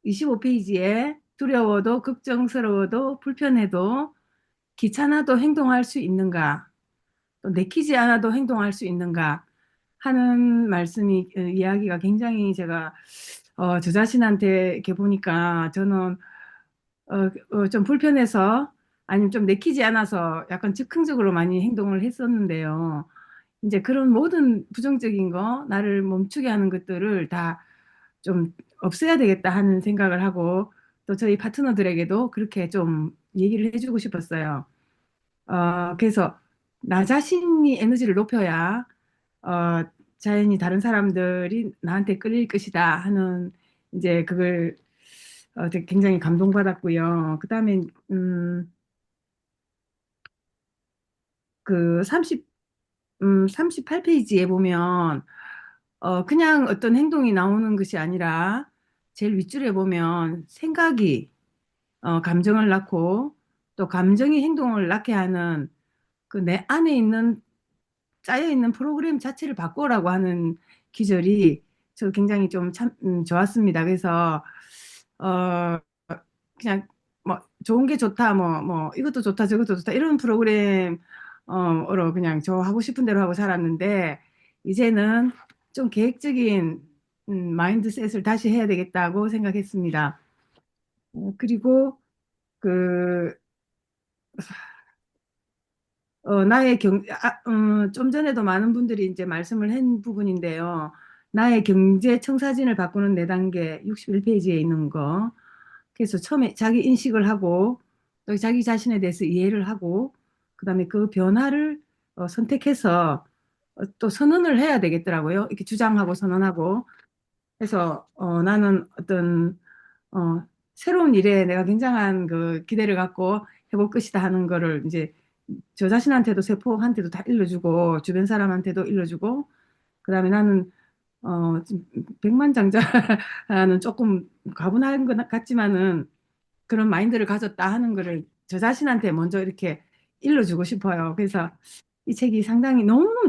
25페이지에 두려워도 걱정스러워도 불편해도 귀찮아도 행동할 수 있는가 또 내키지 않아도 행동할 수 있는가 하는 말씀이 이야기가 굉장히 제가 저 자신한테 이렇게 보니까 저는 좀 불편해서 아니면 좀 내키지 않아서 약간 즉흥적으로 많이 행동을 했었는데요. 이제 그런 모든 부정적인 거, 나를 멈추게 하는 것들을 다 좀 없애야 되겠다 하는 생각을 하고 또 저희 파트너들에게도 그렇게 좀 얘기를 해주고 싶었어요. 그래서 나 자신이 에너지를 높여야 어, 자연히 다른 사람들이 나한테 끌릴 것이다 하는 이제 그걸 되게 굉장히 감동받았고요. 그다음에 그 38페이지에 보면 그냥 어떤 행동이 나오는 것이 아니라 제일 윗줄에 보면 생각이 감정을 낳고 또 감정이 행동을 낳게 하는 그 내 안에 있는 짜여 있는 프로그램 자체를 바꾸라고 하는 기절이 저 굉장히 좀 참 좋았습니다. 그래서 어 그냥 뭐 좋은 게 좋다 뭐 이것도 좋다 저것도 좋다 이런 프로그램 어로 그냥 저 하고 싶은 대로 하고 살았는데 이제는 좀 계획적인 마인드셋을 다시 해야 되겠다고 생각했습니다. 그리고 그 좀 전에도 많은 분들이 이제 말씀을 한 부분인데요. 나의 경제 청사진을 바꾸는 4단계 61페이지에 있는 거. 그래서 처음에 자기 인식을 하고 또 자기 자신에 대해서 이해를 하고 그다음에 그 변화를 선택해서 또 선언을 해야 되겠더라고요. 이렇게 주장하고 선언하고. 그래서 나는 어떤 새로운 일에 내가 굉장한 그 기대를 갖고 해볼 것이다 하는 거를 이제 저 자신한테도 세포한테도 다 일러주고 주변 사람한테도 일러주고 그다음에 나는 좀 백만장자라는 조금 과분한 것 같지만은 그런 마인드를 가졌다 하는 거를 저 자신한테 먼저 이렇게 일러주고 싶어요. 그래서 이 책이 상당히 너무너무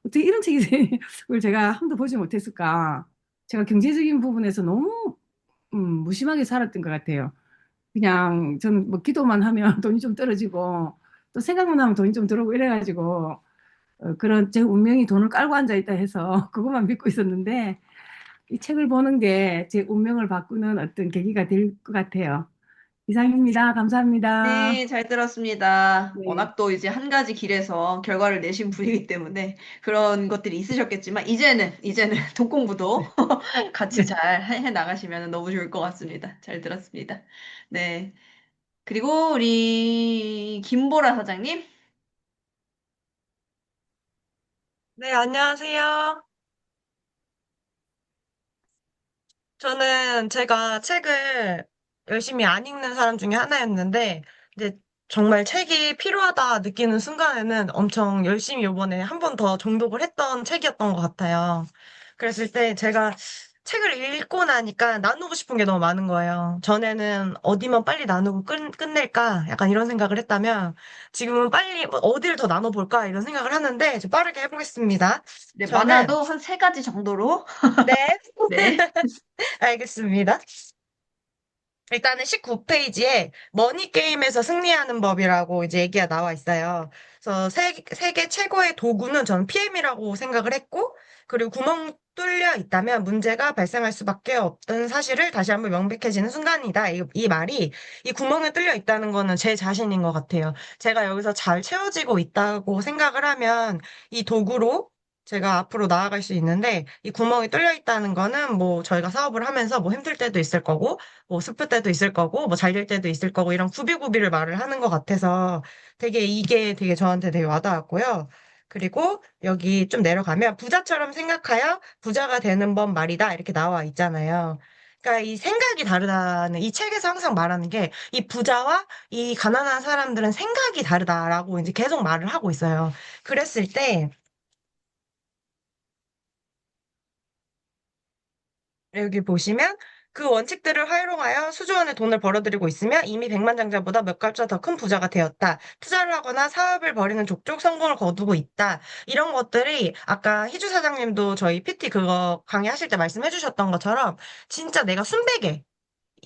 어떻게 이런 책을 제가 한 번도 보지 못했을까. 제가 경제적인 부분에서 너무 무심하게 살았던 것 같아요. 그냥 저는 뭐 기도만 하면 돈이 좀 떨어지고 또 생각만 하면 돈이 좀 들어오고 이래가지고 그런 제 운명이 돈을 깔고 앉아 있다 해서 그것만 믿고 있었는데 이 책을 보는 게 제 운명을 바꾸는 어떤 계기가 될 것 같아요. 이상입니다. 감사합니다. 네, 잘 들었습니다. 네. 워낙 또 이제 한 가지 길에서 결과를 내신 분이기 때문에 그런 것들이 있으셨겠지만, 이제는 돈 공부도 같이 네. 잘 해 나가시면 너무 좋을 것 같습니다. 잘 들었습니다. 네. 그리고 우리 김보라 사장님. 네, 안녕하세요. 저는 제가 책을 열심히 안 읽는 사람 중에 하나였는데, 이제 정말 책이 필요하다 느끼는 순간에는 엄청 열심히 요번에 한 번 더 정독을 했던 책이었던 것 같아요. 그랬을 때 제가 책을 읽고 나니까 나누고 싶은 게 너무 많은 거예요. 전에는 어디만 빨리 나누고 끝낼까? 약간 이런 생각을 했다면, 지금은 빨리 뭐 어디를 더 나눠볼까? 이런 생각을 하는데, 좀 빠르게 해보겠습니다. 네, 저는, 많아도 한 세 가지 정도로. 네, 네. 알겠습니다. 일단은 19페이지에 머니 게임에서 승리하는 법이라고 이제 얘기가 나와 있어요. 그래서 세계 최고의 도구는 저는 PM이라고 생각을 했고, 그리고 구멍 뚫려 있다면 문제가 발생할 수밖에 없다는 사실을 다시 한번 명백해지는 순간이다. 이 말이, 이 구멍에 뚫려 있다는 거는 제 자신인 것 같아요. 제가 여기서 잘 채워지고 있다고 생각을 하면 이 도구로 제가 앞으로 나아갈 수 있는데, 이 구멍이 뚫려 있다는 거는 뭐 저희가 사업을 하면서 뭐 힘들 때도 있을 거고, 뭐 슬플 때도 있을 거고, 뭐 잘 될 때도 있을 거고, 이런 구비구비를 말을 하는 것 같아서 이게 되게 저한테 되게 와닿았고요. 그리고 여기 좀 내려가면 부자처럼 생각하여 부자가 되는 법 말이다. 이렇게 나와 있잖아요. 그러니까 이 생각이 다르다는 이 책에서 항상 말하는 게 이 부자와 이 가난한 사람들은 생각이 다르다라고 이제 계속 말을 하고 있어요. 그랬을 때 여기 보시면 그 원칙들을 활용하여 수조원의 돈을 벌어들이고 있으며 이미 백만장자보다 몇 갈자 더 큰 부자가 되었다. 투자를 하거나 사업을 벌이는 족족 성공을 거두고 있다. 이런 것들이 아까 희주 사장님도 저희 PT 그거 강의하실 때 말씀해 주셨던 것처럼 진짜 내가 순백에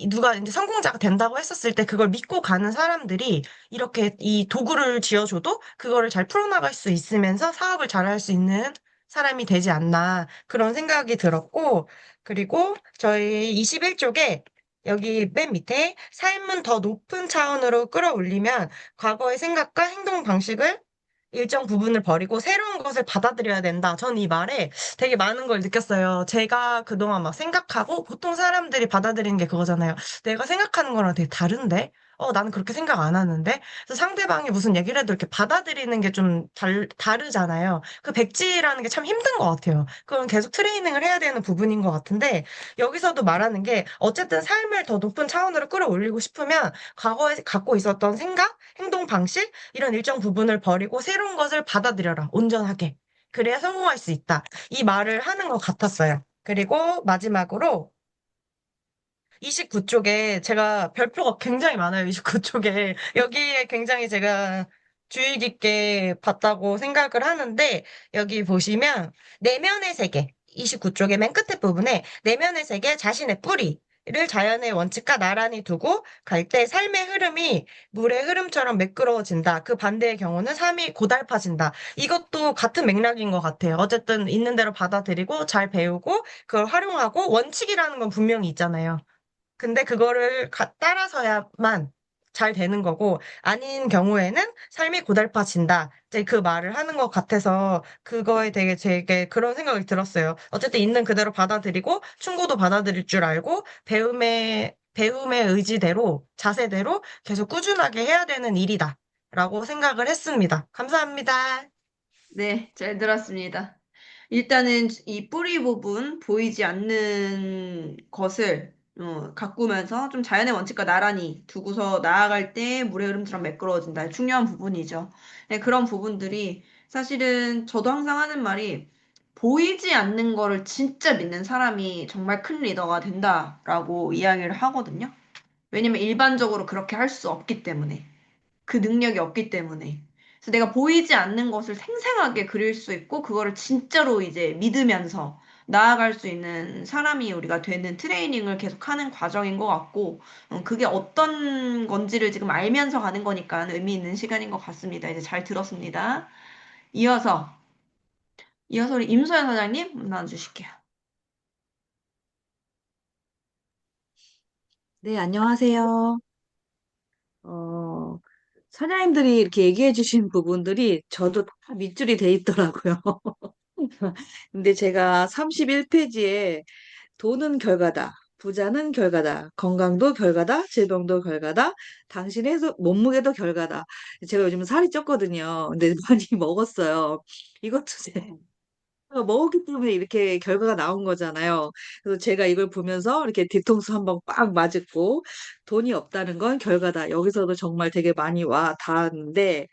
누가 이제 성공자가 된다고 했었을 때 그걸 믿고 가는 사람들이 이렇게 이 도구를 쥐어줘도 그거를 잘 풀어나갈 수 있으면서 사업을 잘 할 수 있는 사람이 되지 않나 그런 생각이 들었고, 그리고 저희 21쪽에 여기 맨 밑에 삶은 더 높은 차원으로 끌어올리면 과거의 생각과 행동 방식을 일정 부분을 버리고 새로운 것을 받아들여야 된다. 전 이 말에 되게 많은 걸 느꼈어요. 제가 그동안 막 생각하고 보통 사람들이 받아들이는 게 그거잖아요. 내가 생각하는 거랑 되게 다른데? 나는 그렇게 생각 안 하는데? 그래서 상대방이 무슨 얘기를 해도 이렇게 받아들이는 게 좀 다르잖아요. 그 백지라는 게 참 힘든 것 같아요. 그건 계속 트레이닝을 해야 되는 부분인 것 같은데, 여기서도 말하는 게 어쨌든 삶을 더 높은 차원으로 끌어올리고 싶으면 과거에 갖고 있었던 생각, 행동 방식, 이런 일정 부분을 버리고 새로운 것을 받아들여라. 온전하게. 그래야 성공할 수 있다. 이 말을 하는 것 같았어요. 그리고 마지막으로 29쪽에 제가 별표가 굉장히 많아요. 29쪽에. 여기에 굉장히 제가 주의 깊게 봤다고 생각을 하는데, 여기 보시면 내면의 세계, 29쪽의 맨 끝에 부분에 내면의 세계, 자신의 뿌리를 자연의 원칙과 나란히 두고 갈 때 삶의 흐름이 물의 흐름처럼 매끄러워진다. 그 반대의 경우는 삶이 고달파진다. 이것도 같은 맥락인 것 같아요. 어쨌든 있는 대로 받아들이고 잘 배우고 그걸 활용하고 원칙이라는 건 분명히 있잖아요. 근데 그거를 따라서야만 잘 되는 거고, 아닌 경우에는 삶이 고달파진다. 이제 그 말을 하는 것 같아서, 그거에 되게 그런 생각이 들었어요. 어쨌든 있는 그대로 받아들이고, 충고도 받아들일 줄 알고, 배움의 의지대로, 자세대로 계속 꾸준하게 해야 되는 일이다. 라고 생각을 했습니다. 감사합니다. 네, 잘 들었습니다. 일단은 이 뿌리 부분 보이지 않는 것을 가꾸면서 좀 자연의 원칙과 나란히 두고서 나아갈 때 물의 흐름처럼 매끄러워진다. 중요한 부분이죠. 네, 그런 부분들이 사실은 저도 항상 하는 말이 보이지 않는 거를 진짜 믿는 사람이 정말 큰 리더가 된다라고 이야기를 하거든요. 왜냐면 일반적으로 그렇게 할 수 없기 때문에. 그 능력이 없기 때문에. 그래서 내가 보이지 않는 것을 생생하게 그릴 수 있고, 그거를 진짜로 이제 믿으면서 나아갈 수 있는 사람이 우리가 되는 트레이닝을 계속 하는 과정인 것 같고, 그게 어떤 건지를 지금 알면서 가는 거니까 의미 있는 시간인 것 같습니다. 이제 잘 들었습니다. 이어서, 이어서 우리 임소연 사장님 나눠주실게요. 네, 안녕하세요. 어, 사장님들이 이렇게 얘기해 주신 부분들이 저도 다 밑줄이 돼 있더라고요. 근데 제가 31페이지에 돈은 결과다, 부자는 결과다, 건강도 결과다, 질병도 결과다, 당신의 몸무게도 결과다. 제가 요즘 살이 쪘거든요. 근데 많이 먹었어요. 이것도 먹었기 때문에 이렇게 결과가 나온 거잖아요. 그래서 제가 이걸 보면서 이렇게 뒤통수 한번 빡 맞았고, 돈이 없다는 건 결과다. 여기서도 정말 되게 많이 와 닿았는데,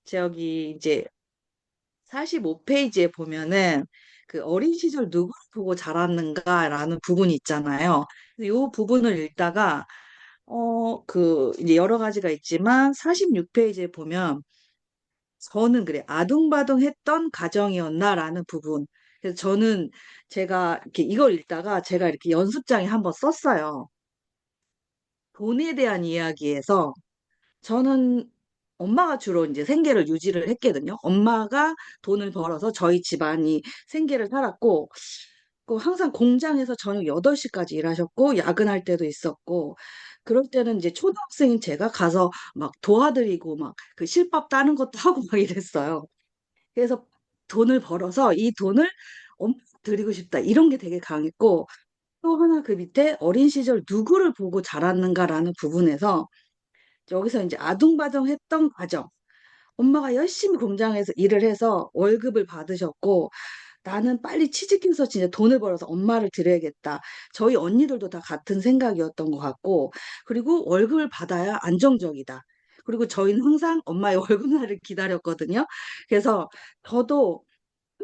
저기 이제 45페이지에 보면은 그 어린 시절 누구를 보고 자랐는가라는 부분이 있잖아요. 이 부분을 읽다가, 이제 여러 가지가 있지만 46페이지에 보면 저는 그래, 아둥바둥했던 가정이었나라는 부분. 그래서 저는 제가 이렇게 이걸 읽다가 제가 이렇게 연습장에 한번 썼어요. 돈에 대한 이야기에서 저는 엄마가 주로 이제 생계를 유지를 했거든요. 엄마가 돈을 벌어서 저희 집안이 생계를 살았고, 그 항상 공장에서 저녁 8시까지 일하셨고, 야근할 때도 있었고, 그럴 때는 이제 초등학생인 제가 가서 막 도와드리고 막 그 실밥 따는 것도 하고 막 이랬어요. 그래서 돈을 벌어서 이 돈을 엄마한테 드리고 싶다. 이런 게 되게 강했고, 또 하나 그 밑에 어린 시절 누구를 보고 자랐는가라는 부분에서 여기서 이제 아둥바둥했던 과정. 엄마가 열심히 공장에서 일을 해서 월급을 받으셨고, 나는 빨리 취직해서 진짜 돈을 벌어서 엄마를 드려야겠다. 저희 언니들도 다 같은 생각이었던 것 같고, 그리고 월급을 받아야 안정적이다. 그리고 저희는 항상 엄마의 월급날을 기다렸거든요. 그래서 저도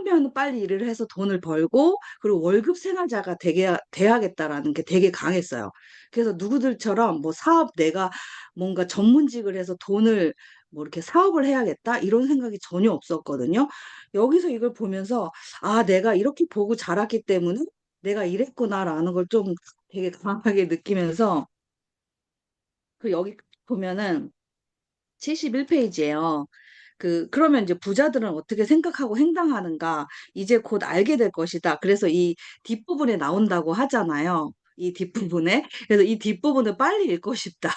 이러면 빨리 일을 해서 돈을 벌고, 그리고 월급 생활자가 돼야겠다라는 게 되게 강했어요. 그래서 누구들처럼 뭐 사업 내가 뭔가 전문직을 해서 돈을 뭐 이렇게 사업을 해야겠다 이런 생각이 전혀 없었거든요. 여기서 이걸 보면서 아, 내가 이렇게 보고 자랐기 때문에 내가 이랬구나라는 걸 좀 되게 강하게 느끼면서 그 여기 보면은 71페이지예요. 그러면 이제 부자들은 어떻게 생각하고 행동하는가 이제 곧 알게 될 것이다. 그래서 이 뒷부분에 나온다고 하잖아요. 이 뒷부분에. 그래서 이 뒷부분을 빨리 읽고 싶다.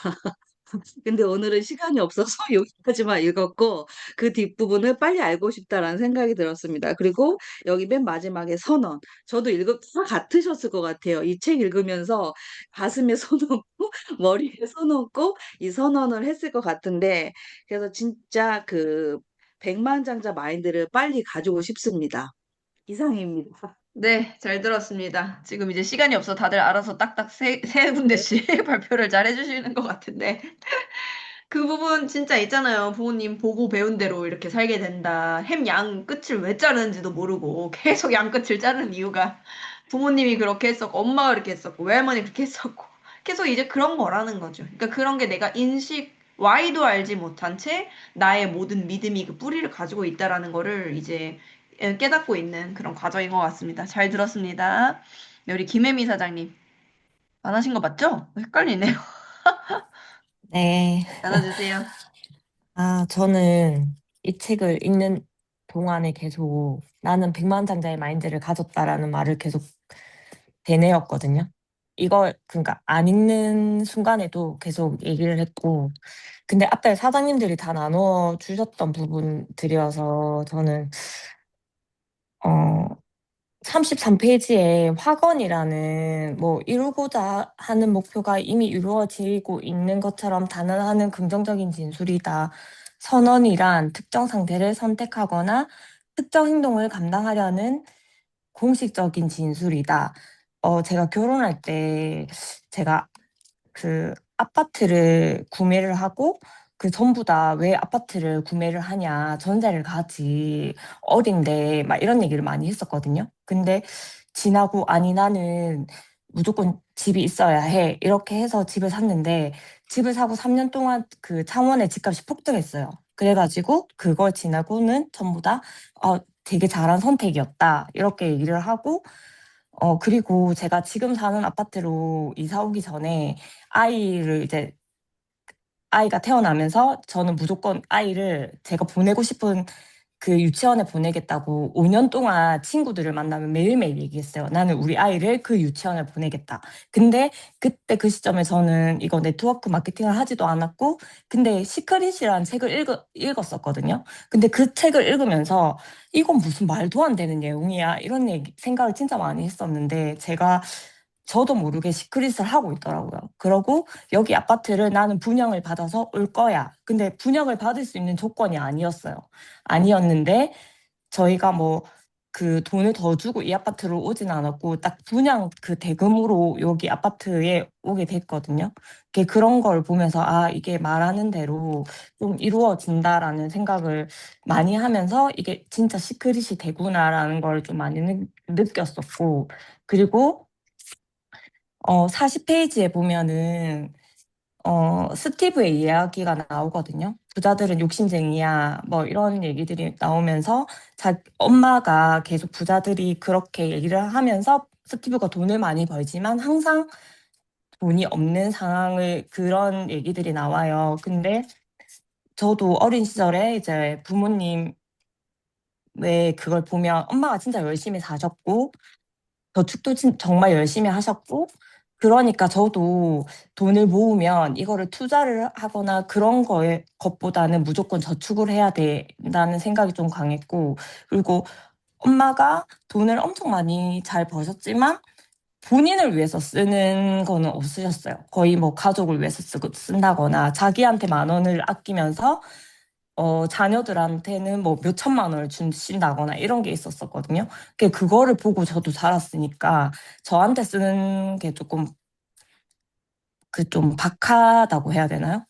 근데 오늘은 시간이 없어서 여기까지만 읽었고 그 뒷부분을 빨리 알고 싶다라는 생각이 들었습니다. 그리고 여기 맨 마지막에 선언. 저도 다 같으셨을 것 같아요. 이 책 읽으면서 가슴에 손 얹고 머리에 손 얹고 이 선언을 했을 것 같은데 그래서 진짜 백만장자 마인드를 빨리 가지고 싶습니다. 이상입니다. 네, 잘 들었습니다. 지금 이제 시간이 없어 다들 알아서 딱딱 세 군데씩 발표를 잘 해주시는 것 같은데. 그 부분 진짜 있잖아요. 부모님 보고 배운 대로 이렇게 살게 된다. 햄 양 끝을 왜 자르는지도 모르고 계속 양 끝을 자르는 이유가 부모님이 그렇게 했었고, 엄마가 그렇게 했었고, 외할머니 그렇게 했었고, 계속 이제 그런 거라는 거죠. 그러니까 그런 게 내가 Y도 알지 못한 채 나의 모든 믿음이 그 뿌리를 가지고 있다라는 거를 이제 깨닫고 있는 그런 과정인 것 같습니다. 잘 들었습니다. 네, 우리 김혜미 사장님. 안 하신 거 맞죠? 헷갈리네요. 네. 나눠주세요. 저는 이 책을 읽는 동안에 계속 나는 백만장자의 마인드를 가졌다라는 말을 계속 되뇌었거든요. 그러니까 안 읽는 순간에도 계속 얘기를 했고, 근데 앞에 사장님들이 다 나눠 주셨던 부분들이어서 저는, 어, 33페이지에 확언이라는 뭐 이루고자 하는 목표가 이미 이루어지고 있는 것처럼 단언하는 긍정적인 진술이다. 선언이란 특정 상태를 선택하거나 특정 행동을 감당하려는 공식적인 진술이다. 제가 결혼할 때 제가 그 아파트를 구매를 하고 그 전부 다 왜 아파트를 구매를 하냐, 전세를 가지, 어린데, 막 이런 얘기를 많이 했었거든요. 근데 지나고, 아니, 나는 무조건 집이 있어야 해. 이렇게 해서 집을 샀는데, 집을 사고 3년 동안 그 창원의 집값이 폭등했어요. 그래가지고, 그걸 지나고는 전부 다, 되게 잘한 선택이었다. 이렇게 얘기를 하고, 그리고 제가 지금 사는 아파트로 이사 오기 전에 아이가 태어나면서 저는 무조건 아이를 제가 보내고 싶은 그 유치원에 보내겠다고 5년 동안 친구들을 만나면 매일매일 얘기했어요. 나는 우리 아이를 그 유치원에 보내겠다. 근데 그때 그 시점에 저는 이거 네트워크 마케팅을 하지도 않았고, 근데 시크릿이라는 책을 읽었었거든요. 근데 그 책을 읽으면서 이건 무슨 말도 안 되는 내용이야. 이런 생각을 진짜 많이 했었는데, 저도 모르게 시크릿을 하고 있더라고요. 그러고 여기 아파트를 나는 분양을 받아서 올 거야. 근데 분양을 받을 수 있는 조건이 아니었어요. 아니었는데 저희가 뭐 그 돈을 더 주고 이 아파트로 오진 않았고 딱 분양 그 대금으로 여기 아파트에 오게 됐거든요. 그런 걸 보면서 이게 말하는 대로 좀 이루어진다라는 생각을 많이 하면서 이게 진짜 시크릿이 되구나라는 걸 좀 많이 느꼈었고, 그리고 40페이지에 보면은 스티브의 이야기가 나오거든요. 부자들은 욕심쟁이야. 뭐 이런 얘기들이 나오면서 엄마가 계속 부자들이 그렇게 얘기를 하면서 스티브가 돈을 많이 벌지만 항상 돈이 없는 그런 얘기들이 나와요. 근데 저도 어린 시절에 이제 부모님 왜 그걸 보면 엄마가 진짜 열심히 사셨고 저축도 정말 열심히 하셨고, 그러니까 저도 돈을 모으면 이거를 투자를 하거나 그런 것보다는 무조건 저축을 해야 된다는 생각이 좀 강했고, 그리고 엄마가 돈을 엄청 많이 잘 버셨지만 본인을 위해서 쓰는 거는 없으셨어요. 거의 뭐 가족을 위해서 쓴다거나 자기한테 10,000원을 아끼면서 자녀들한테는 뭐 몇 천만 원을 주신다거나 이런 게 있었었거든요. 그거를 보고 저도 자랐으니까 저한테 쓰는 게 좀 박하다고 해야 되나요?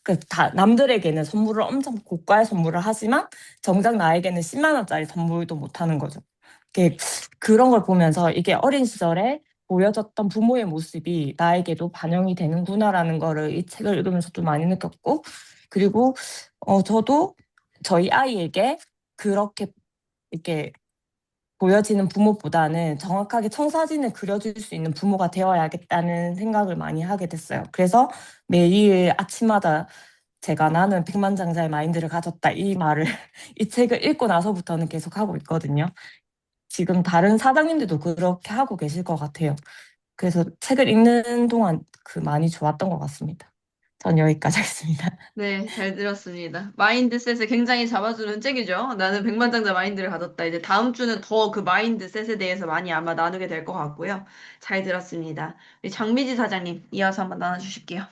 남들에게는 선물을 엄청 고가의 선물을 하지만 정작 나에게는 10만 원짜리 선물도 못 하는 거죠. 이게 그런 걸 보면서 이게 어린 시절에 보여졌던 부모의 모습이 나에게도 반영이 되는구나라는 거를 이 책을 읽으면서 좀 많이 느꼈고, 그리고 저도 저희 아이에게 그렇게 이렇게 보여지는 부모보다는 정확하게 청사진을 그려줄 수 있는 부모가 되어야겠다는 생각을 많이 하게 됐어요. 그래서 매일 아침마다 제가 나는 백만장자의 마인드를 가졌다 이 말을 이 책을 읽고 나서부터는 계속 하고 있거든요. 지금 다른 사장님들도 그렇게 하고 계실 것 같아요. 그래서 책을 읽는 동안 많이 좋았던 것 같습니다. 전 여기까지 하겠습니다. 네, 잘 들었습니다. 마인드셋을 굉장히 잡아주는 책이죠. 나는 백만장자 마인드를 가졌다. 이제 다음 주는 더 그 마인드셋에 대해서 많이 아마 나누게 될 것 같고요. 잘 들었습니다. 우리 장미지 사장님, 이어서 한번 나눠주실게요.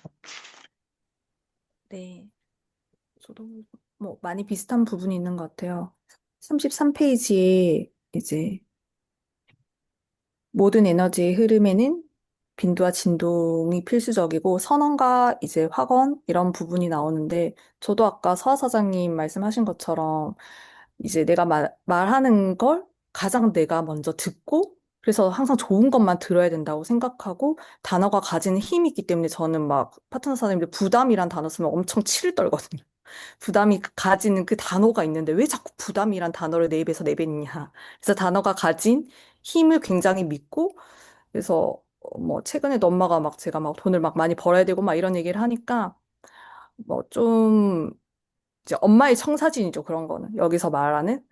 네, 저도 뭐 많이 비슷한 부분이 있는 것 같아요. 33페이지에 이제 모든 에너지의 흐름에는 빈도와 진동이 필수적이고 선언과 이제 확언 이런 부분이 나오는데 저도 아까 서하 사장님 말씀하신 것처럼 이제 내가 말하는 걸 가장 내가 먼저 듣고 그래서 항상 좋은 것만 들어야 된다고 생각하고 단어가 가지는 힘이 있기 때문에 저는 막 파트너 사장님들 부담이란 단어 쓰면 엄청 치를 떨거든요. 부담이 가지는 그 단어가 있는데 왜 자꾸 부담이란 단어를 내 입에서 내뱉냐. 그래서 단어가 가진 힘을 굉장히 믿고 그래서 뭐 최근에도 엄마가 막 제가 막 돈을 막 많이 벌어야 되고 막 이런 얘기를 하니까 뭐 좀 이제 엄마의 청사진이죠. 그런 거는 여기서 말하는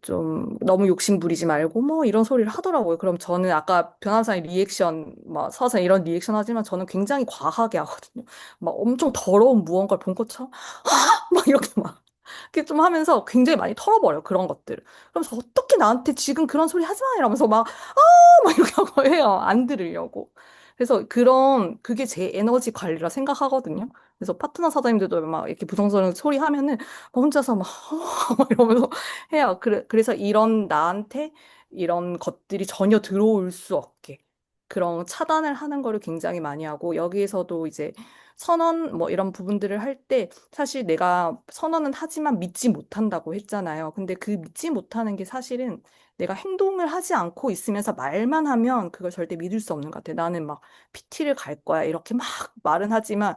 좀 너무 욕심 부리지 말고 뭐 이런 소리를 하더라고요. 그럼 저는 아까 변호사의 리액션 막 서사 이런 리액션 하지만 저는 굉장히 과하게 하거든요. 막 엄청 더러운 무언가를 본 것처럼 막 이렇게 막 이렇게 좀 하면서 굉장히 많이 털어버려요. 그런 것들을. 그러면서 어떻게 나한테 지금 그런 소리 하지 마 이러면서 막 이렇게 하고 해요. 안 들으려고. 그래서 그게 제 에너지 관리라 생각하거든요. 그래서 파트너 사장님들도 막 이렇게 부성스러운 소리 하면은 혼자서 막, 막 이러면서 해요. 그래서 이런 나한테 이런 것들이 전혀 들어올 수 없게 그런 차단을 하는 거를 굉장히 많이 하고 여기에서도 이제 선언 뭐 이런 부분들을 할 때 사실 내가 선언은 하지만 믿지 못한다고 했잖아요. 근데 그 믿지 못하는 게 사실은 내가 행동을 하지 않고 있으면서 말만 하면 그걸 절대 믿을 수 없는 것 같아. 나는 막 PT를 갈 거야. 이렇게 막 말은 하지만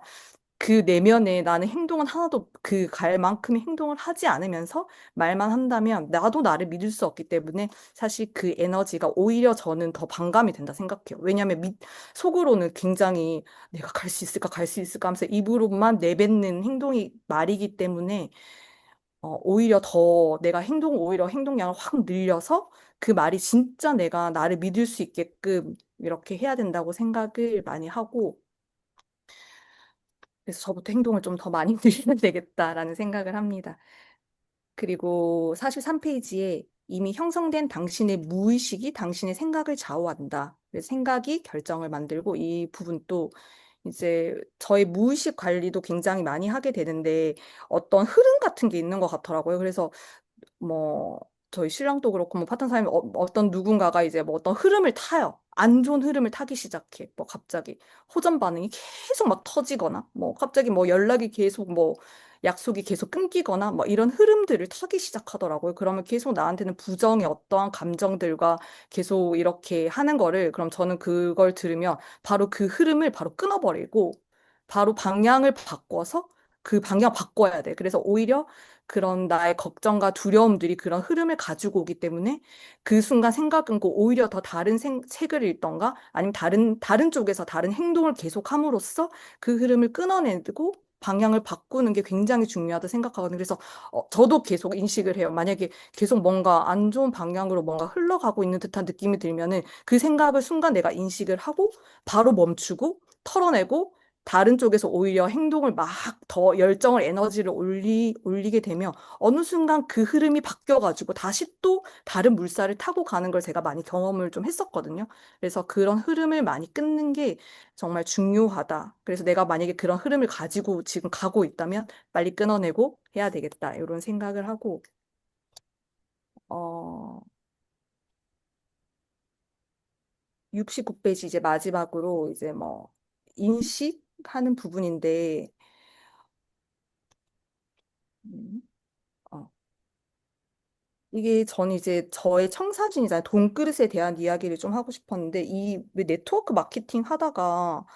그 내면에 나는 행동은 하나도 그 갈 만큼의 행동을 하지 않으면서 말만 한다면 나도 나를 믿을 수 없기 때문에 사실 그 에너지가 오히려 저는 더 반감이 된다 생각해요. 왜냐하면 속으로는 굉장히 내가 갈 수 있을까, 갈 수 있을까 하면서 입으로만 내뱉는 행동이 말이기 때문에 오히려 더 내가 오히려 행동량을 확 늘려서 그 말이 진짜 내가 나를 믿을 수 있게끔 이렇게 해야 된다고 생각을 많이 하고 그래서 저부터 행동을 좀 더 많이 늘리면 되겠다라는 생각을 합니다. 그리고 43페이지에 이미 형성된 당신의 무의식이 당신의 생각을 좌우한다. 그래서 생각이 결정을 만들고 이 부분도 이제 저의 무의식 관리도 굉장히 많이 하게 되는데 어떤 흐름 같은 게 있는 것 같더라고요. 그래서 뭐 저희 신랑도 그렇고 뭐 파트너 사람이 어떤 누군가가 이제 뭐 어떤 흐름을 타요. 안 좋은 흐름을 타기 시작해. 뭐 갑자기 호전 반응이 계속 막 터지거나 뭐 갑자기 뭐 연락이 계속 뭐 약속이 계속 끊기거나 뭐 이런 흐름들을 타기 시작하더라고요. 그러면 계속 나한테는 부정의 어떠한 감정들과 계속 이렇게 하는 거를 그럼 저는 그걸 들으면 바로 그 흐름을 바로 끊어버리고 바로 방향을 바꿔서 그 방향 바꿔야 돼. 그래서 오히려 그런 나의 걱정과 두려움들이 그런 흐름을 가지고 오기 때문에 그 순간 생각 끊고 오히려 더 다른 책을 읽던가 아니면 다른 쪽에서 다른 행동을 계속 함으로써 그 흐름을 끊어내고 방향을 바꾸는 게 굉장히 중요하다 생각하거든요. 그래서 저도 계속 인식을 해요. 만약에 계속 뭔가 안 좋은 방향으로 뭔가 흘러가고 있는 듯한 느낌이 들면은 그 생각을 순간 내가 인식을 하고 바로 멈추고 털어내고 다른 쪽에서 오히려 행동을 막 더 열정을 에너지를 올리게 되면 어느 순간 그 흐름이 바뀌어가지고 다시 또 다른 물살을 타고 가는 걸 제가 많이 경험을 좀 했었거든요. 그래서 그런 흐름을 많이 끊는 게 정말 중요하다. 그래서 내가 만약에 그런 흐름을 가지고 지금 가고 있다면 빨리 끊어내고 해야 되겠다. 이런 생각을 하고, 어, 69페이지 이제 마지막으로 이제 뭐 인식하는 부분인데, 음, 어, 이게 저는 이제 저의 청사진이잖아요. 돈그릇에 대한 이야기를 좀 하고 싶었는데, 이 왜 네트워크 마케팅 하다가,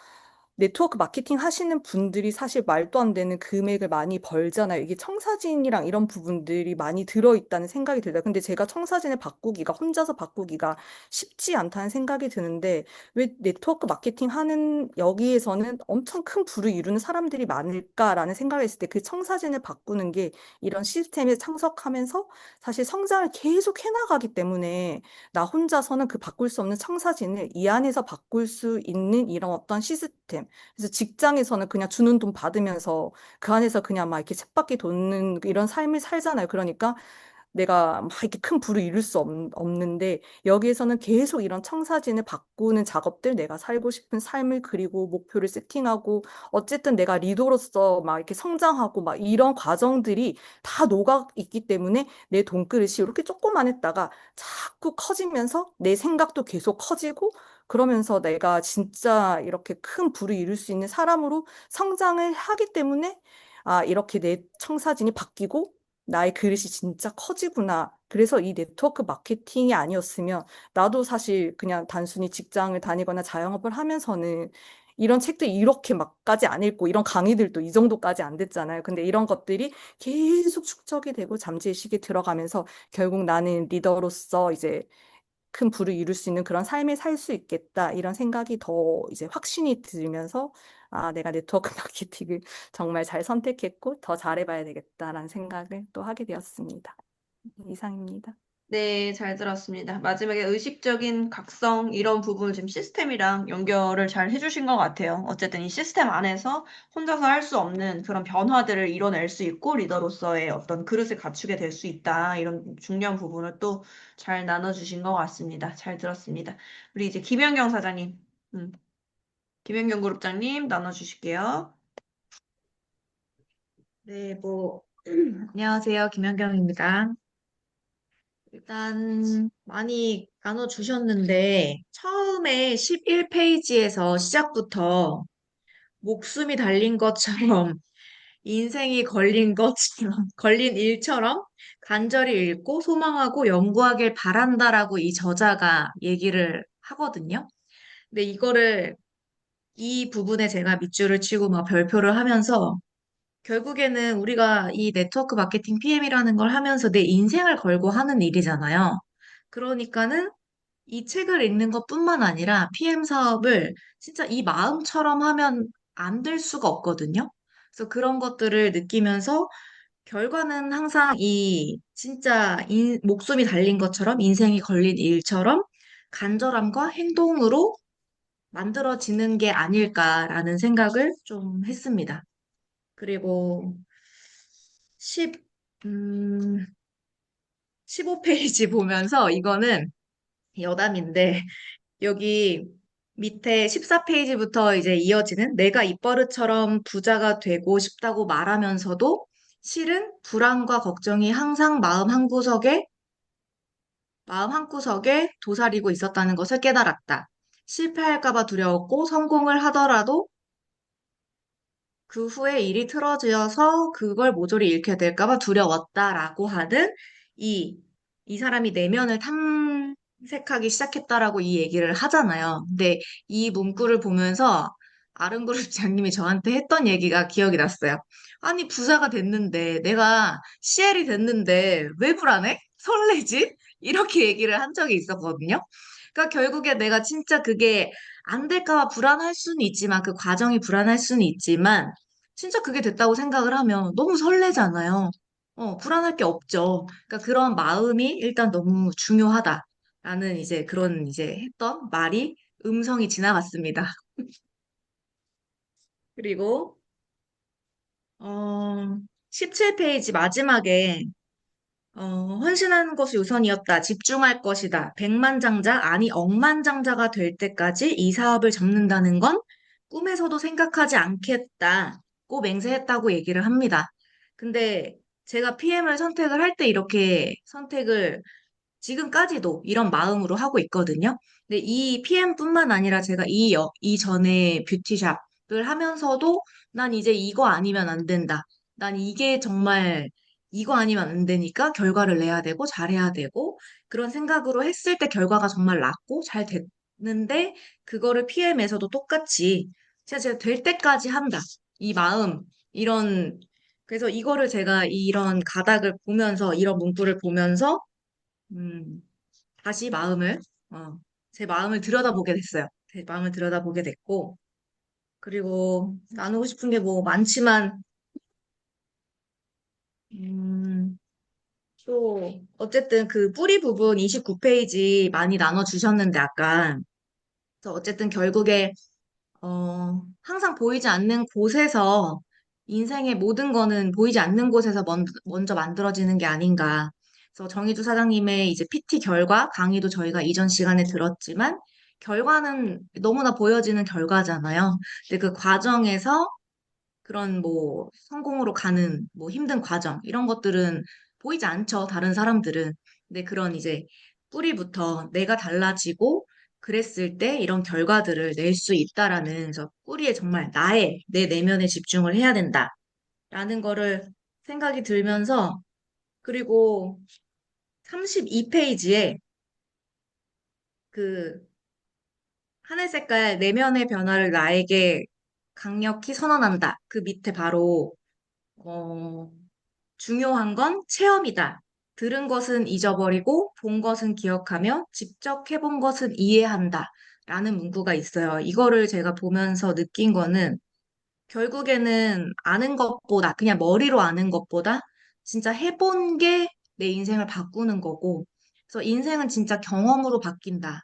네트워크 마케팅 하시는 분들이 사실 말도 안 되는 금액을 많이 벌잖아요. 이게 청사진이랑 이런 부분들이 많이 들어있다는 생각이 들어요. 근데 제가 청사진을 바꾸기가, 혼자서 바꾸기가 쉽지 않다는 생각이 드는데, 왜 네트워크 마케팅 하는 여기에서는 엄청 큰 부를 이루는 사람들이 많을까라는 생각을 했을 때 그 청사진을 바꾸는 게 이런 시스템에 참석하면서 사실 성장을 계속 해나가기 때문에 나 혼자서는 그 바꿀 수 없는 청사진을 이 안에서 바꿀 수 있는 이런 어떤 시스템. 그래서 직장에서는 그냥 주는 돈 받으면서 그 안에서 그냥 막 이렇게 쳇바퀴 도는 이런 삶을 살잖아요. 그러니까 내가 막 이렇게 큰 부를 이룰 수 없는데 여기에서는 계속 이런 청사진을 바꾸는 작업들, 내가 살고 싶은 삶을 그리고 목표를 세팅하고 어쨌든 내가 리더로서 막 이렇게 성장하고 막 이런 과정들이 다 녹아 있기 때문에 내 돈그릇이 이렇게 조그만 했다가 자꾸 커지면서 내 생각도 계속 커지고 그러면서 내가 진짜 이렇게 큰 부를 이룰 수 있는 사람으로 성장을 하기 때문에 아, 이렇게 내 청사진이 바뀌고 나의 그릇이 진짜 커지구나. 그래서 이 네트워크 마케팅이 아니었으면 나도 사실 그냥 단순히 직장을 다니거나 자영업을 하면서는 이런 책도 이렇게 막까지 안 읽고 이런 강의들도 이 정도까지 안 됐잖아요. 근데 이런 것들이 계속 축적이 되고 잠재의 시기에 들어가면서 결국 나는 리더로서 이제 큰 부를 이룰 수 있는 그런 삶을 살 수 있겠다. 이런 생각이 더 이제 확신이 들면서 아, 내가 네트워크 마케팅을 정말 잘 선택했고 더 잘해봐야 되겠다라는 생각을 또 하게 되었습니다. 이상입니다. 네, 잘 들었습니다. 마지막에 의식적인 각성 이런 부분을 지금 시스템이랑 연결을 잘 해주신 것 같아요. 어쨌든 이 시스템 안에서 혼자서 할 수 없는 그런 변화들을 이뤄낼 수 있고 리더로서의 어떤 그릇을 갖추게 될 수 있다. 이런 중요한 부분을 또 잘 나눠주신 것 같습니다. 잘 들었습니다. 우리 이제 김연경 사장님, 김연경 그룹장님 나눠주실게요. 네, 안녕하세요. 김연경입니다. 일단, 많이 나눠주셨는데, 처음에 11페이지에서 시작부터 목숨이 달린 것처럼, 인생이 걸린 것처럼, 걸린 일처럼 간절히 읽고 소망하고 연구하길 바란다라고 이 저자가 얘기를 하거든요. 근데 이 부분에 제가 밑줄을 치고 막 별표를 하면서, 결국에는 우리가 이 네트워크 마케팅 PM이라는 걸 하면서 내 인생을 걸고 하는 일이잖아요. 그러니까는 이 책을 읽는 것뿐만 아니라 PM 사업을 진짜 이 마음처럼 하면 안 될 수가 없거든요. 그래서 그런 것들을 느끼면서 결과는 항상 목숨이 달린 것처럼 인생이 걸린 일처럼 간절함과 행동으로 만들어지는 게 아닐까라는 생각을 좀 했습니다. 그리고 10, 음, 15페이지 보면서 이거는 여담인데 여기 밑에 14페이지부터 이제 이어지는 내가 입버릇처럼 부자가 되고 싶다고 말하면서도 실은 불안과 걱정이 항상 마음 한구석에 도사리고 있었다는 것을 깨달았다. 실패할까 봐 두려웠고 성공을 하더라도 그 후에 일이 틀어져서 그걸 모조리 잃게 될까 봐 두려웠다라고 하는 이, 이 사람이 내면을 탐색하기 시작했다라고 이 얘기를 하잖아요. 근데 이 문구를 보면서 아름그룹장님이 저한테 했던 얘기가 기억이 났어요. 아니, 부자가 됐는데, 내가 CL이 됐는데, 왜 불안해? 설레지? 이렇게 얘기를 한 적이 있었거든요. 그러니까 결국에 내가 진짜 그게 안 될까 봐 불안할 수는 있지만, 그 과정이 불안할 수는 있지만, 진짜 그게 됐다고 생각을 하면 너무 설레잖아요. 불안할 게 없죠. 그러니까 그런 마음이 일단 너무 중요하다라는 이제 그런 이제 했던 말이 음성이 지나갔습니다. 그리고, 17페이지 마지막에 헌신하는 것이 우선이었다. 집중할 것이다. 백만장자, 아니 억만장자가 될 때까지 이 사업을 접는다는 건 꿈에서도 생각하지 않겠다고 맹세했다고 얘기를 합니다. 근데 제가 PM을 선택을 할 때 이렇게 선택을 지금까지도 이런 마음으로 하고 있거든요. 근데 이 PM뿐만 아니라 제가 이전에 뷰티샵을 하면서도 난 이제 이거 아니면 안 된다. 난 이게 정말 이거 아니면 안 되니까 결과를 내야 되고 잘해야 되고 그런 생각으로 했을 때 결과가 정말 낫고 잘 됐는데 그거를 PM에서도 똑같이 진짜 제가 될 때까지 한다. 이 마음, 이런 그래서 이거를 제가 이런 가닥을 보면서 이런 문구를 보면서 음, 다시 어, 제 마음을 들여다보게 됐어요. 제 마음을 들여다보게 됐고 그리고 나누고 싶은 게 뭐 많지만 음, 또 어쨌든 그 뿌리 부분 29페이지 많이 나눠주셨는데 아까 그래서 어쨌든 결국에 항상 보이지 않는 곳에서 인생의 모든 거는 보이지 않는 곳에서 먼저 만들어지는 게 아닌가. 그래서 정의주 사장님의 이제 PT 결과 강의도 저희가 이전 시간에 들었지만 결과는 너무나 보여지는 결과잖아요. 근데 그 과정에서 그런 뭐 성공으로 가는 뭐 힘든 과정 이런 것들은 보이지 않죠. 다른 사람들은. 근데 그런 이제 뿌리부터 내가 달라지고 그랬을 때 이런 결과들을 낼 수 있다라는 그래서 뿌리에 정말 내 내면에 집중을 해야 된다라는 거를 생각이 들면서 그리고 32페이지에 그 하늘 색깔 내면의 변화를 나에게 강력히 선언한다. 그 밑에 바로 어, 중요한 건 체험이다. 들은 것은 잊어버리고 본 것은 기억하며 직접 해본 것은 이해한다. 라는 문구가 있어요. 이거를 제가 보면서 느낀 거는 결국에는 아는 것보다, 그냥 머리로 아는 것보다 진짜 해본 게 내 인생을 바꾸는 거고, 그래서 인생은 진짜 경험으로 바뀐다.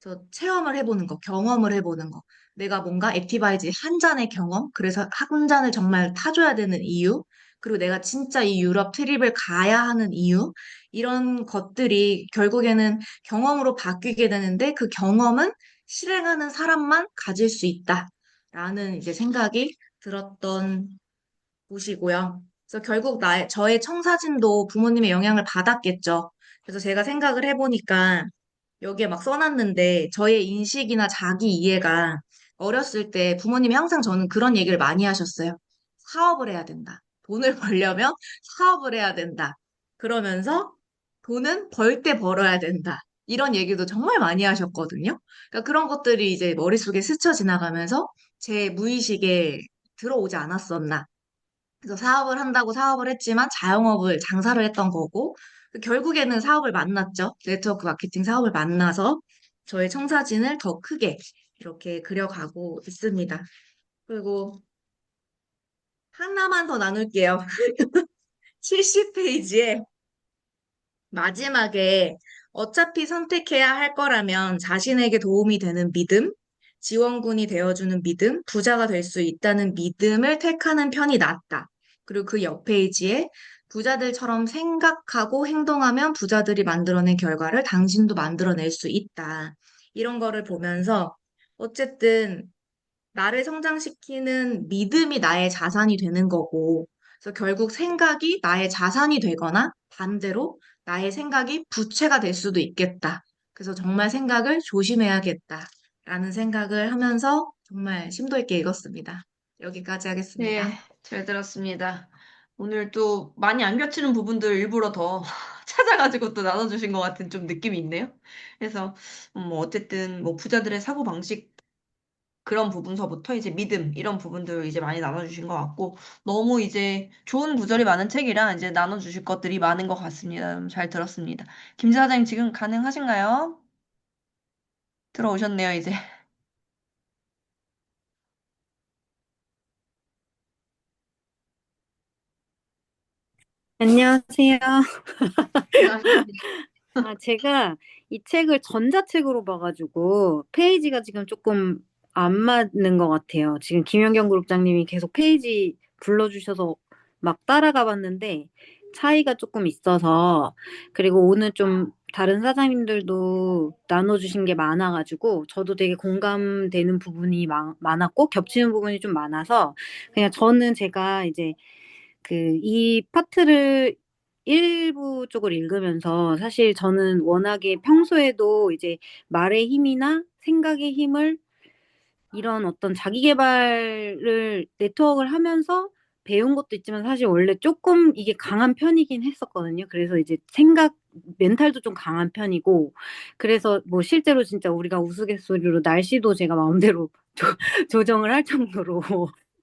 저 체험을 해보는 거, 경험을 해보는 거. 내가 뭔가 액티바이즈 한 잔의 경험, 그래서 한 잔을 정말 타줘야 되는 이유, 그리고 내가 진짜 이 유럽 트립을 가야 하는 이유, 이런 것들이 결국에는 경험으로 바뀌게 되는데 그 경험은 실행하는 사람만 가질 수 있다. 라는 이제 생각이 들었던 곳이고요. 그래서 결국 저의 청사진도 부모님의 영향을 받았겠죠. 그래서 제가 생각을 해보니까 여기에 막 써놨는데 저의 인식이나 자기 이해가 어렸을 때 부모님이 항상 저는 그런 얘기를 많이 하셨어요. 사업을 해야 된다. 돈을 벌려면 사업을 해야 된다. 그러면서 돈은 벌 때 벌어야 된다. 이런 얘기도 정말 많이 하셨거든요. 그러니까 그런 것들이 이제 머릿속에 스쳐 지나가면서 제 무의식에 들어오지 않았었나. 그래서 사업을 한다고 사업을 했지만 장사를 했던 거고, 결국에는 사업을 만났죠. 네트워크 마케팅 사업을 만나서 저의 청사진을 더 크게 이렇게 그려가고 있습니다. 그리고 하나만 더 나눌게요. 70페이지에 마지막에 어차피 선택해야 할 거라면 자신에게 도움이 되는 믿음, 지원군이 되어주는 믿음, 부자가 될 수 있다는 믿음을 택하는 편이 낫다. 그리고 그 옆 페이지에 부자들처럼 생각하고 행동하면 부자들이 만들어낸 결과를 당신도 만들어낼 수 있다. 이런 거를 보면서 어쨌든 나를 성장시키는 믿음이 나의 자산이 되는 거고, 그래서 결국 생각이 나의 자산이 되거나 반대로 나의 생각이 부채가 될 수도 있겠다. 그래서 정말 생각을 조심해야겠다라는 생각을 하면서 정말 심도 있게 읽었습니다. 여기까지 하겠습니다. 네, 잘 들었습니다. 오늘 또 많이 안 겹치는 부분들 일부러 더 찾아가지고 또 나눠주신 것 같은 좀 느낌이 있네요. 그래서 뭐 어쨌든 뭐 부자들의 사고방식 그런 부분서부터 이제 믿음 이런 부분들 이제 많이 나눠주신 것 같고 너무 이제 좋은 구절이 많은 책이라 이제 나눠주실 것들이 많은 것 같습니다. 잘 들었습니다. 김 사장님 지금 가능하신가요? 들어오셨네요, 이제. 안녕하세요. 반갑습니다. 제가 이 책을 전자책으로 봐가지고 페이지가 지금 조금 안 맞는 것 같아요. 지금 김연경 그룹장님이 계속 페이지 불러주셔서 막 따라가 봤는데 차이가 조금 있어서 그리고 오늘 좀 다른 사장님들도 나눠주신 게 많아가지고 저도 되게 공감되는 부분이 많았고 겹치는 부분이 좀 많아서 그냥 저는 제가 이제 이 파트를 일부 쪽을 읽으면서 사실 저는 워낙에 평소에도 이제 말의 힘이나 생각의 힘을 이런 어떤 자기 개발을 네트워크를 하면서 배운 것도 있지만 사실 원래 조금 이게 강한 편이긴 했었거든요. 그래서 이제 멘탈도 좀 강한 편이고, 그래서 뭐 실제로 진짜 우리가 우스갯소리로 날씨도 제가 마음대로 조정을 할 정도로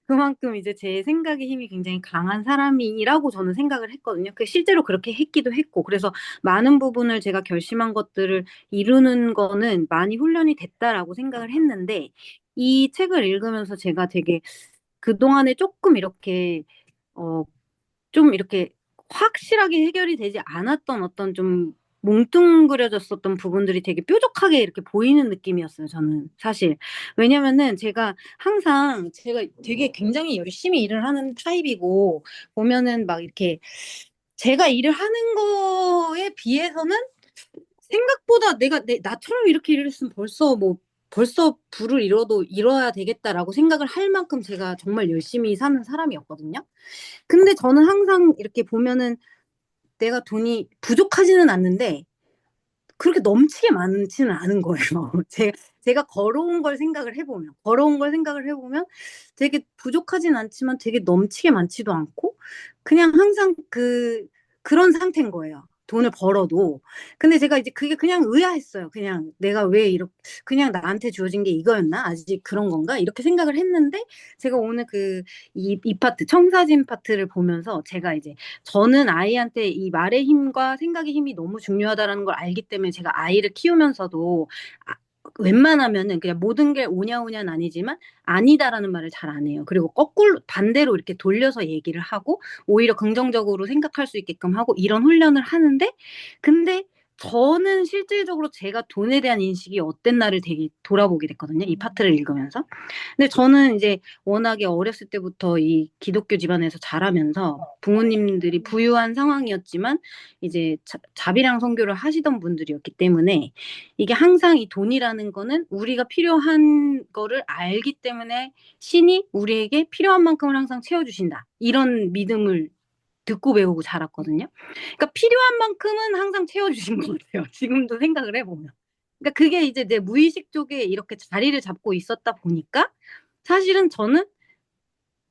그만큼 이제 제 생각의 힘이 굉장히 강한 사람이라고 저는 생각을 했거든요. 실제로 그렇게 했기도 했고, 그래서 많은 부분을 제가 결심한 것들을 이루는 거는 많이 훈련이 됐다라고 생각을 했는데, 이 책을 읽으면서 제가 되게 그동안에 조금 이렇게, 좀 이렇게 확실하게 해결이 되지 않았던 어떤 좀 뭉뚱그려졌었던 부분들이 되게 뾰족하게 이렇게 보이는 느낌이었어요, 저는 사실. 왜냐면은 제가 되게 굉장히 열심히 일을 하는 타입이고, 보면은 막 이렇게 제가 일을 하는 거에 비해서는 생각보다 나처럼 이렇게 일을 했으면 벌써 부를 이뤄야 되겠다라고 생각을 할 만큼 제가 정말 열심히 사는 사람이었거든요. 근데 저는 항상 이렇게 보면은 내가 돈이 부족하지는 않는데 그렇게 넘치게 많지는 않은 거예요. 제가 걸어온 걸 생각을 해보면 되게 부족하진 않지만 되게 넘치게 많지도 않고 그냥 항상 그런 상태인 거예요. 돈을 벌어도. 근데 제가 이제 그게 그냥 의아했어요. 그냥 내가 왜 이렇게, 그냥 나한테 주어진 게 이거였나? 아직 그런 건가? 이렇게 생각을 했는데 제가 오늘 이 파트, 청사진 파트를 보면서 제가 이제 저는 아이한테 이 말의 힘과 생각의 힘이 너무 중요하다라는 걸 알기 때문에 제가 아이를 키우면서도 웬만하면은 그냥 모든 게 오냐오냐는 아니지만 아니다라는 말을 잘 안 해요. 그리고 거꾸로 반대로 이렇게 돌려서 얘기를 하고 오히려 긍정적으로 생각할 수 있게끔 하고 이런 훈련을 하는데 근데 저는 실질적으로 제가 돈에 대한 인식이 어땠나를 되게 돌아보게 됐거든요. 이 파트를 읽으면서. 근데 저는 이제 워낙에 어렸을 때부터 이 기독교 집안에서 자라면서 부모님들이 부유한 상황이었지만 이제 자비랑 선교를 하시던 분들이었기 때문에 이게 항상 이 돈이라는 거는 우리가 필요한 거를 알기 때문에 신이 우리에게 필요한 만큼을 항상 채워주신다. 이런 믿음을 듣고 배우고 자랐거든요. 그러니까 필요한 만큼은 항상 채워주신 것 같아요. 지금도 생각을 해보면. 그러니까 그게 이제 내 무의식 쪽에 이렇게 자리를 잡고 있었다 보니까 사실은 저는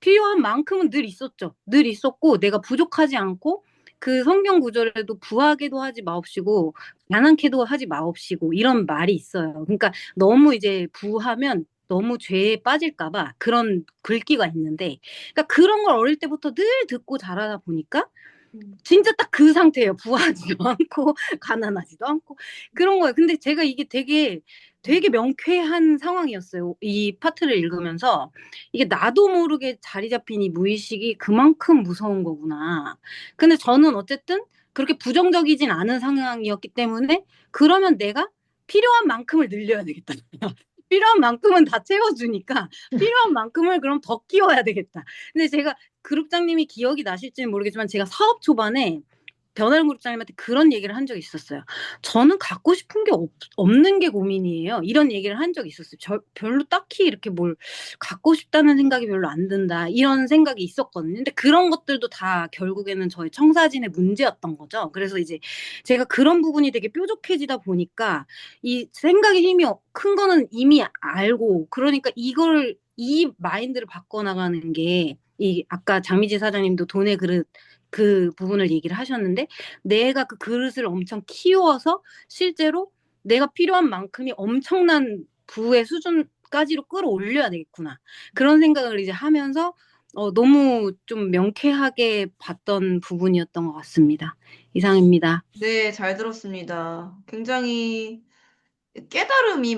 필요한 만큼은 늘 있었죠. 늘 있었고 내가 부족하지 않고 그 성경 구절에도 부하게도 하지 마옵시고 가난케도 하지 마옵시고 이런 말이 있어요. 그러니까 너무 이제 부하면 너무 죄에 빠질까봐 그런 글귀가 있는데 그러니까 그런 걸 어릴 때부터 늘 듣고 자라다 보니까 진짜 딱 그 상태예요. 부하지도 않고 가난하지도 않고 그런 거예요. 근데 제가 이게 되게 명쾌한 상황이었어요. 이 파트를 읽으면서 이게 나도 모르게 자리 잡힌 이 무의식이 그만큼 무서운 거구나. 근데 저는 어쨌든 그렇게 부정적이진 않은 상황이었기 때문에 그러면 내가 필요한 만큼을 늘려야 되겠다. 필요한 만큼은 다 채워주니까 필요한 만큼을 그럼 더 끼워야 되겠다. 근데 제가 그룹장님이 기억이 나실지는 모르겠지만 제가 사업 초반에 변화른 그룹장님한테 그런 얘기를 한 적이 있었어요. 저는 갖고 싶은 게 없는 게 고민이에요. 이런 얘기를 한 적이 있었어요. 별로 딱히 이렇게 뭘 갖고 싶다는 생각이 별로 안 든다. 이런 생각이 있었거든요. 근데 그런 것들도 다 결국에는 저의 청사진의 문제였던 거죠. 그래서 이제 제가 그런 부분이 되게 뾰족해지다 보니까 이 생각의 힘이 큰 거는 이미 알고 그러니까 이 마인드를 바꿔나가는 게 이 아까 장미지 사장님도 돈의 그릇 그 부분을 얘기를 하셨는데 내가 그 그릇을 엄청 키워서 실제로 내가 필요한 만큼이 엄청난 부의 수준까지로 끌어올려야 되겠구나. 그런 생각을 이제 하면서 너무 좀 명쾌하게 봤던 부분이었던 것 같습니다. 이상입니다. 네, 잘 들었습니다. 굉장히 깨달음이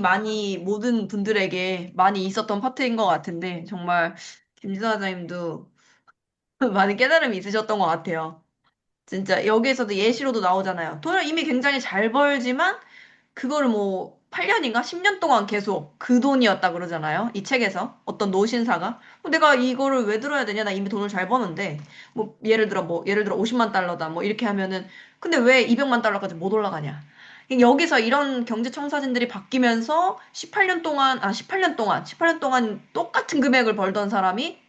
모든 분들에게 많이 있었던 파트인 것 같은데, 정말 김진아 사장님도 많은 깨달음이 있으셨던 것 같아요. 진짜 여기에서도 예시로도 나오잖아요. 돈을 이미 굉장히 잘 벌지만 그거를 뭐 8년인가 10년 동안 계속 그 돈이었다 그러잖아요. 이 책에서 어떤 노신사가 내가 이거를 왜 들어야 되냐? 나 이미 돈을 잘 버는데 예를 들어 50만 달러다 뭐 이렇게 하면은 근데 왜 200만 달러까지 못 올라가냐? 여기서 이런 경제청사진들이 바뀌면서 18년 동안 똑같은 금액을 벌던 사람이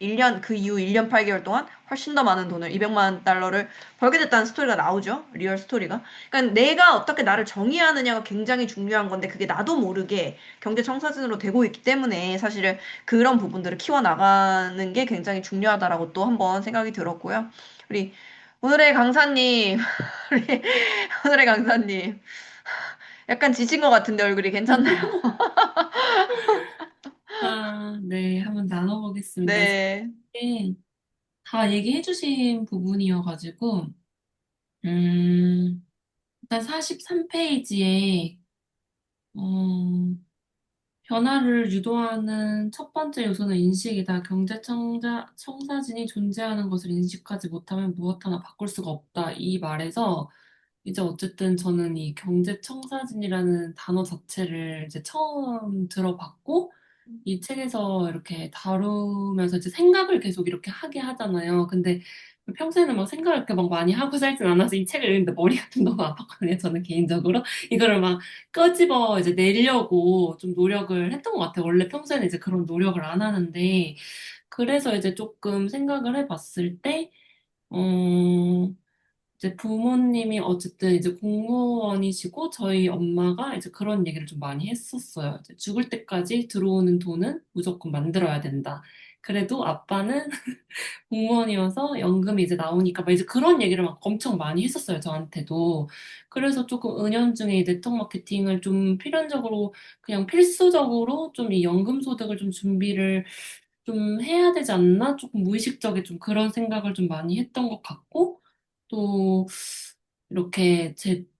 그 이후 1년 8개월 동안 훨씬 더 많은 돈을 200만 달러를 벌게 됐다는 스토리가 나오죠. 리얼 스토리가. 그러니까 내가 어떻게 나를 정의하느냐가 굉장히 중요한 건데 그게 나도 모르게 경제 청사진으로 되고 있기 때문에 사실은 그런 부분들을 키워나가는 게 굉장히 중요하다라고 또 한번 생각이 들었고요. 우리 오늘의 강사님, 우리 오늘의 강사님. 약간 지친 것 같은데 얼굴이 괜찮나요? 네, 한번 나눠보겠습니다. 네. 이게 다 얘기해주신 부분이어가지고, 일단 43페이지에, 변화를 유도하는 첫 번째 요소는 인식이다. 청사진이 존재하는 것을 인식하지 못하면 무엇 하나 바꿀 수가 없다. 이 말에서 이제 어쨌든 저는 이 경제청사진이라는 단어 자체를 이제 처음 들어봤고, 이 책에서 이렇게 다루면서 이제 생각을 계속 이렇게 하게 하잖아요. 근데 평소에는 막 생각을 이렇게 막 많이 하고 살진 않아서 이 책을 읽는데 머리가 좀 너무 아팠거든요. 저는 개인적으로. 이거를 막 끄집어 이제 내려고 좀 노력을 했던 것 같아요. 원래 평소에는 이제 그런 노력을 안 하는데, 그래서 이제 조금 생각을 해봤을 때, 어, 이제 부모님이 어쨌든 이제 공무원이시고 저희 엄마가 이제 그런 얘기를 좀 많이 했었어요. 이제 죽을 때까지 들어오는 돈은 무조건 만들어야 된다. 그래도 아빠는 공무원이어서 연금이 이제 나오니까 막 이제 그런 얘기를 막 엄청 많이 했었어요, 저한테도. 그래서 조금 은연중에 이 네트워크 마케팅을 좀 필연적으로 그냥 필수적으로 좀 이 연금 소득을 좀 준비를 좀 해야 되지 않나? 조금 무의식적에 좀 그런 생각을 좀 많이 했던 것 같고, 또 이렇게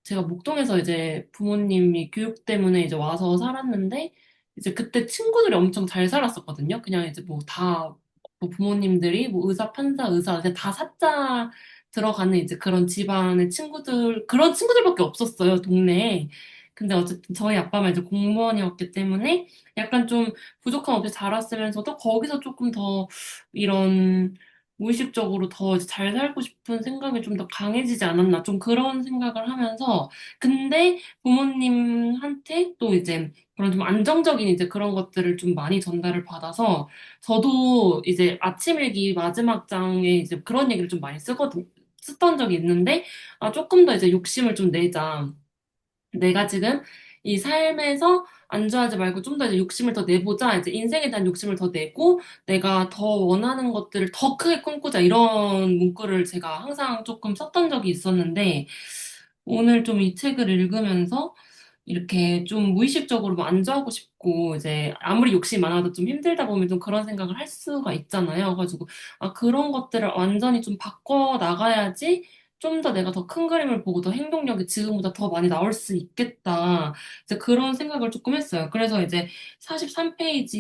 제가 목동에서 이제 부모님이 교육 때문에 이제 와서 살았는데, 이제 그때 친구들이 엄청 잘 살았었거든요. 그냥 이제 뭐 다, 뭐 부모님들이 뭐 의사, 판사, 의사, 그냥 다 사자 들어가는 이제 그런 집안의 친구들, 그런 친구들밖에 없었어요, 동네에. 근데 어쨌든 저희 아빠가 이제 공무원이었기 때문에 약간 좀 부족함 없이 자랐으면서도 거기서 조금 더 이런 무의식적으로 더 잘 살고 싶은 생각이 좀 더 강해지지 않았나, 좀 그런 생각을 하면서, 근데 부모님한테 또 이제 그런 좀 안정적인 이제 그런 것들을 좀 많이 전달을 받아서, 저도 이제 아침일기 마지막 장에 이제 그런 얘기를 좀 많이 쓰던 적이 있는데, 아, 조금 더 이제 욕심을 좀 내자. 내가 지금 이 삶에서 안주하지 말고 좀 더 이제 욕심을 더 내보자. 이제 인생에 대한 욕심을 더 내고 내가 더 원하는 것들을 더 크게 꿈꾸자. 이런 문구를 제가 항상 조금 썼던 적이 있었는데 오늘 좀 이 책을 읽으면서 이렇게 좀 무의식적으로 뭐 안주하고 싶고 이제 아무리 욕심이 많아도 좀 힘들다 보면 좀 그런 생각을 할 수가 있잖아요. 그래가지고 아, 그런 것들을 완전히 좀 바꿔 나가야지 좀 더 내가 더 큰 그림을 보고 더 행동력이 지금보다 더 많이 나올 수 있겠다. 이제 그런 생각을 조금 했어요. 그래서 이제 43페이지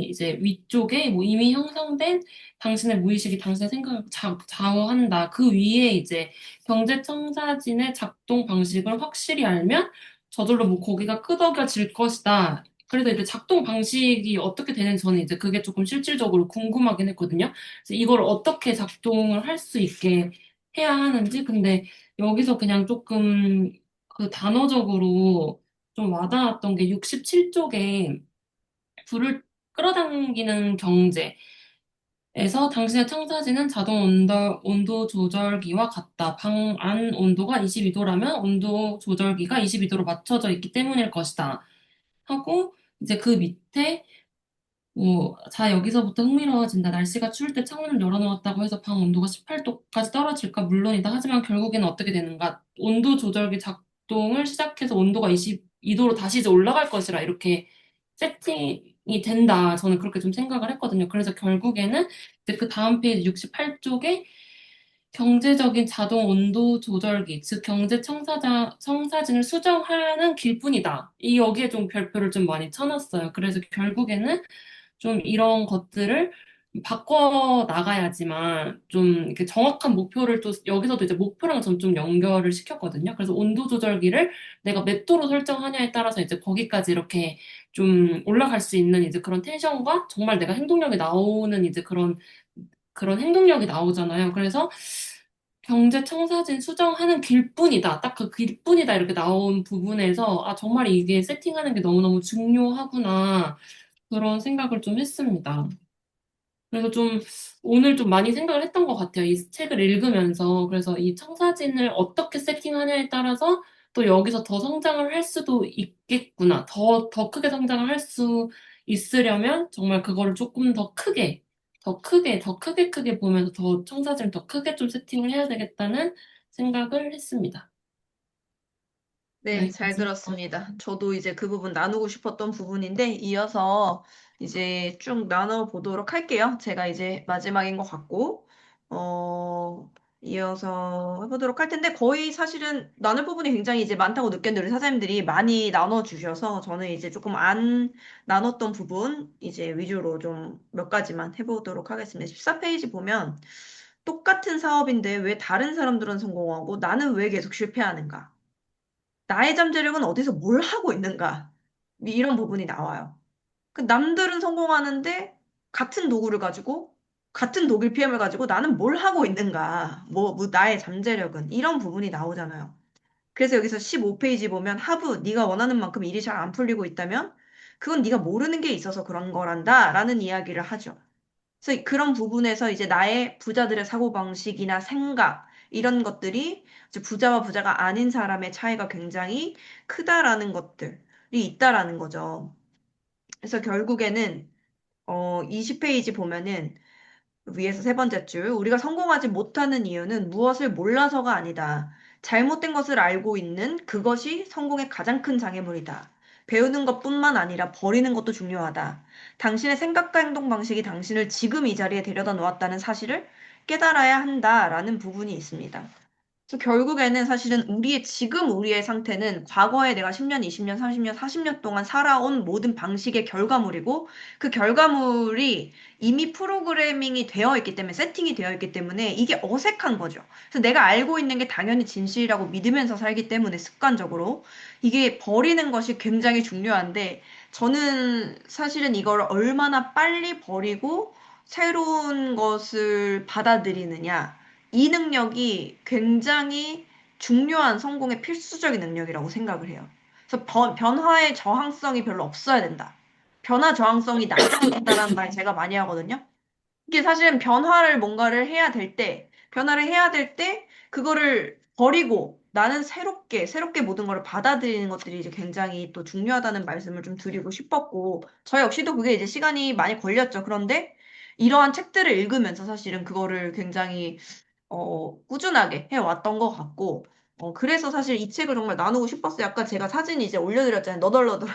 이제 위쪽에 뭐 이미 형성된 당신의 무의식이 당신의 생각을 좌우한다. 그 위에 이제 경제청사진의 작동 방식을 확실히 알면 저절로 뭐 거기가 끄덕여질 것이다. 그래서 이제 작동 방식이 어떻게 되는지 저는 이제 그게 조금 실질적으로 궁금하긴 했거든요. 그래서 이걸 어떻게 작동을 할 수 있게 해야 하는지. 근데 여기서 그냥 조금 그 단어적으로 좀 와닿았던 게 67쪽에 불을 끌어당기는 경제에서 당신의 청사진은 자동 온도 조절기와 같다. 방 안 온도가 22도라면 온도 조절기가 22도로 맞춰져 있기 때문일 것이다. 하고 이제 그 밑에 뭐, 자, 여기서부터 흥미로워진다. 날씨가 추울 때 창문을 열어놓았다고 해서 방 온도가 18도까지 떨어질까? 물론이다. 하지만 결국에는 어떻게 되는가? 온도 조절기 작동을 시작해서 온도가 22도로 다시 이제 올라갈 것이라 이렇게 세팅이 된다. 저는 그렇게 좀 생각을 했거든요. 그래서 결국에는 이제 그 다음 페이지 68쪽에 경제적인 자동 온도 조절기, 즉 청사진을 수정하는 길뿐이다. 이 여기에 좀 별표를 좀 많이 쳐놨어요. 그래서 결국에는 좀 이런 것들을 바꿔 나가야지만 좀 이렇게 정확한 목표를 또 여기서도 이제 목표랑 좀 연결을 시켰거든요. 그래서 온도 조절기를 내가 몇 도로 설정하냐에 따라서 이제 거기까지 이렇게 좀 올라갈 수 있는 이제 그런 텐션과 정말 내가 행동력이 나오는 이제 그런 행동력이 나오잖아요. 그래서 경제 청사진 수정하는 길뿐이다. 딱 그 길뿐이다. 이렇게 나온 부분에서 아, 정말 이게 세팅하는 게 너무너무 중요하구나. 그런 생각을 좀 했습니다. 그래서 좀 오늘 좀 많이 생각을 했던 것 같아요. 이 책을 읽으면서. 그래서 이 청사진을 어떻게 세팅하냐에 따라서 또 여기서 더 성장을 할 수도 있겠구나. 더 크게 성장을 할 수 있으려면 정말 그거를 조금 더 크게 보면서 더 청사진을 더 크게 좀 세팅을 해야 되겠다는 생각을 했습니다. 네, 네, 잘 감사합니다. 들었습니다. 저도 이제 그 부분 나누고 싶었던 부분인데, 이어서 이제 쭉 나눠보도록 할게요. 제가 이제 마지막인 것 같고, 이어서 해보도록 할 텐데, 거의 사실은 나눌 부분이 굉장히 이제 많다고 느꼈는데, 우리 사장님들이 많이 나눠주셔서, 저는 이제 조금 안 나눴던 부분, 이제 위주로 좀 몇 가지만 해보도록 하겠습니다. 14페이지 보면, 똑같은 사업인데 왜 다른 사람들은 성공하고 나는 왜 계속 실패하는가? 나의 잠재력은 어디서 뭘 하고 있는가? 이런 부분이 나와요. 그 남들은 성공하는데 같은 도구를 가지고 같은 독일 PM을 가지고 나는 뭘 하고 있는가? 뭐 나의 잠재력은 이런 부분이 나오잖아요. 그래서 여기서 15페이지 보면 하부 네가 원하는 만큼 일이 잘 안 풀리고 있다면 그건 네가 모르는 게 있어서 그런 거란다라는 이야기를 하죠. 그래서 그런 부분에서 이제 나의 부자들의 사고방식이나 생각, 이런 것들이 이제 부자와 부자가 아닌 사람의 차이가 굉장히 크다라는 것들이 있다라는 거죠. 그래서 결국에는, 20페이지 보면은 위에서 세 번째 줄, 우리가 성공하지 못하는 이유는 무엇을 몰라서가 아니다. 잘못된 것을 알고 있는 그것이 성공의 가장 큰 장애물이다. 배우는 것뿐만 아니라 버리는 것도 중요하다. 당신의 생각과 행동 방식이 당신을 지금 이 자리에 데려다 놓았다는 사실을 깨달아야 한다라는 부분이 있습니다. 그래서 결국에는 사실은 우리의 상태는 과거에 내가 10년, 20년, 30년, 40년 동안 살아온 모든 방식의 결과물이고 그 결과물이 이미 프로그래밍이 되어 있기 때문에, 세팅이 되어 있기 때문에 이게 어색한 거죠. 그래서 내가 알고 있는 게 당연히 진실이라고 믿으면서 살기 때문에 습관적으로 이게 버리는 것이 굉장히 중요한데 저는 사실은 이걸 얼마나 빨리 버리고 새로운 것을 받아들이느냐 이 능력이 굉장히 중요한 성공의 필수적인 능력이라고 생각을 해요. 그래서 변화의 저항성이 별로 없어야 된다. 변화 저항성이 낮아야 된다라는 말 제가 많이 하거든요. 이게 사실은 변화를 해야 될 때, 그거를 버리고 나는 새롭게 모든 걸 받아들이는 것들이 이제 굉장히 또 중요하다는 말씀을 좀 드리고 싶었고, 저 역시도 그게 이제 시간이 많이 걸렸죠. 그런데 이러한 책들을 읽으면서 사실은 그거를 굉장히 꾸준하게 해왔던 것 같고, 그래서 사실 이 책을 정말 나누고 싶었어요. 아까 제가 사진 이제 올려드렸잖아요. 너덜너덜.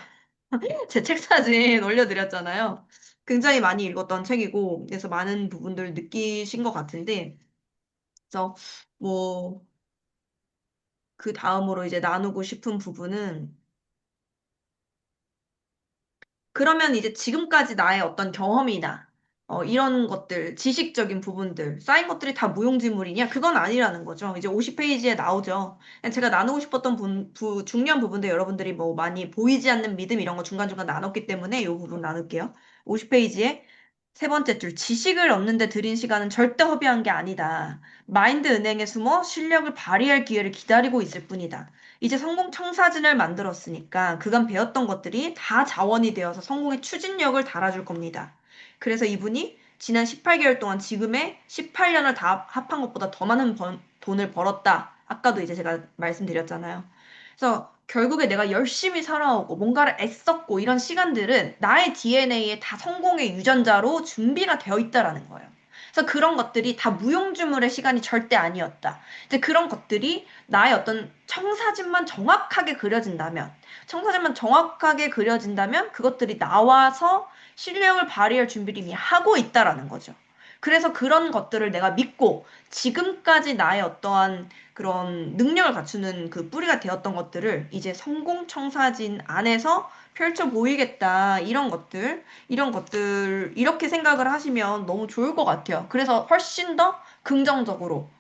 제 책 사진 올려드렸잖아요. 굉장히 많이 읽었던 책이고, 그래서 많은 부분들 느끼신 것 같은데, 그래서 뭐, 그 다음으로 이제 나누고 싶은 부분은, 그러면 이제 지금까지 나의 어떤 경험이나 이런 것들, 지식적인 부분들, 쌓인 것들이 다 무용지물이냐? 그건 아니라는 거죠. 이제 50페이지에 나오죠. 그냥 제가 나누고 싶었던 중요한 부분들 여러분들이 뭐 많이 보이지 않는 믿음 이런 거 중간중간 나눴기 때문에 이 부분 나눌게요. 50페이지에 세 번째 줄, 지식을 얻는데 들인 시간은 절대 허비한 게 아니다. 마인드 은행에 숨어 실력을 발휘할 기회를 기다리고 있을 뿐이다. 이제 성공 청사진을 만들었으니까 그간 배웠던 것들이 다 자원이 되어서 성공의 추진력을 달아줄 겁니다. 그래서 이분이 지난 18개월 동안 지금의 18년을 다 합한 것보다 더 많은 돈을 벌었다. 아까도 이제 제가 말씀드렸잖아요. 그래서 결국에 내가 열심히 살아오고 뭔가를 애썼고 이런 시간들은 나의 DNA에 다 성공의 유전자로 준비가 되어 있다라는 거예요. 그래서 그런 것들이 다 무용지물의 시간이 절대 아니었다. 이제 그런 것들이 나의 어떤 청사진만 정확하게 그려진다면 그것들이 나와서 실력을 발휘할 준비를 이미 하고 있다라는 거죠. 그래서 그런 것들을 내가 믿고 지금까지 나의 어떠한 그런 능력을 갖추는 그 뿌리가 되었던 것들을 이제 성공 청사진 안에서 펼쳐 보이겠다. 이렇게 생각을 하시면 너무 좋을 것 같아요. 그래서 훨씬 더 긍정적으로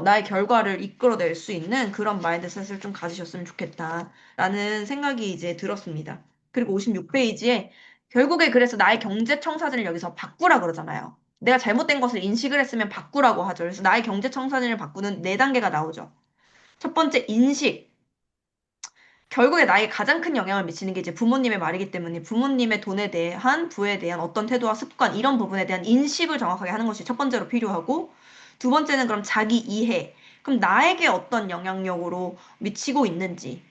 나의 결과를 이끌어낼 수 있는 그런 마인드셋을 좀 가지셨으면 좋겠다라는 생각이 이제 들었습니다. 그리고 56페이지에 결국에 그래서 나의 경제 청사진을 여기서 바꾸라 그러잖아요. 내가 잘못된 것을 인식을 했으면 바꾸라고 하죠. 그래서 나의 경제 청사진을 바꾸는 네 단계가 나오죠. 첫 번째, 인식. 결국에 나에게 가장 큰 영향을 미치는 게 이제 부모님의 말이기 때문에 부모님의 돈에 대한 부에 대한 어떤 태도와 습관 이런 부분에 대한 인식을 정확하게 하는 것이 첫 번째로 필요하고 두 번째는 그럼 자기 이해. 그럼 나에게 어떤 영향력으로 미치고 있는지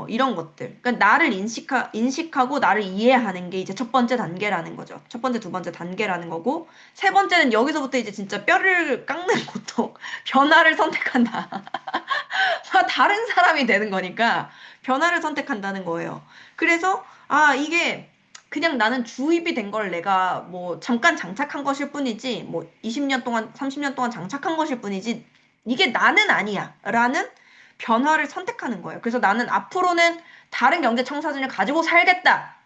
이런 것들. 그러니까 나를 인식하고 나를 이해하는 게 이제 첫 번째 단계라는 거죠. 첫 번째, 두 번째 단계라는 거고 세 번째는 여기서부터 이제 진짜 뼈를 깎는 고통, 변화를 선택한다. 다른 사람이 되는 거니까 변화를 선택한다는 거예요. 그래서 이게 그냥 나는 주입이 된 걸 내가 뭐 잠깐 장착한 것일 뿐이지 뭐 20년 동안 30년 동안 장착한 것일 뿐이지 이게 나는 아니야 라는 변화를 선택하는 거예요. 그래서 나는 앞으로는 다른 경제 청사진을 가지고 살겠다.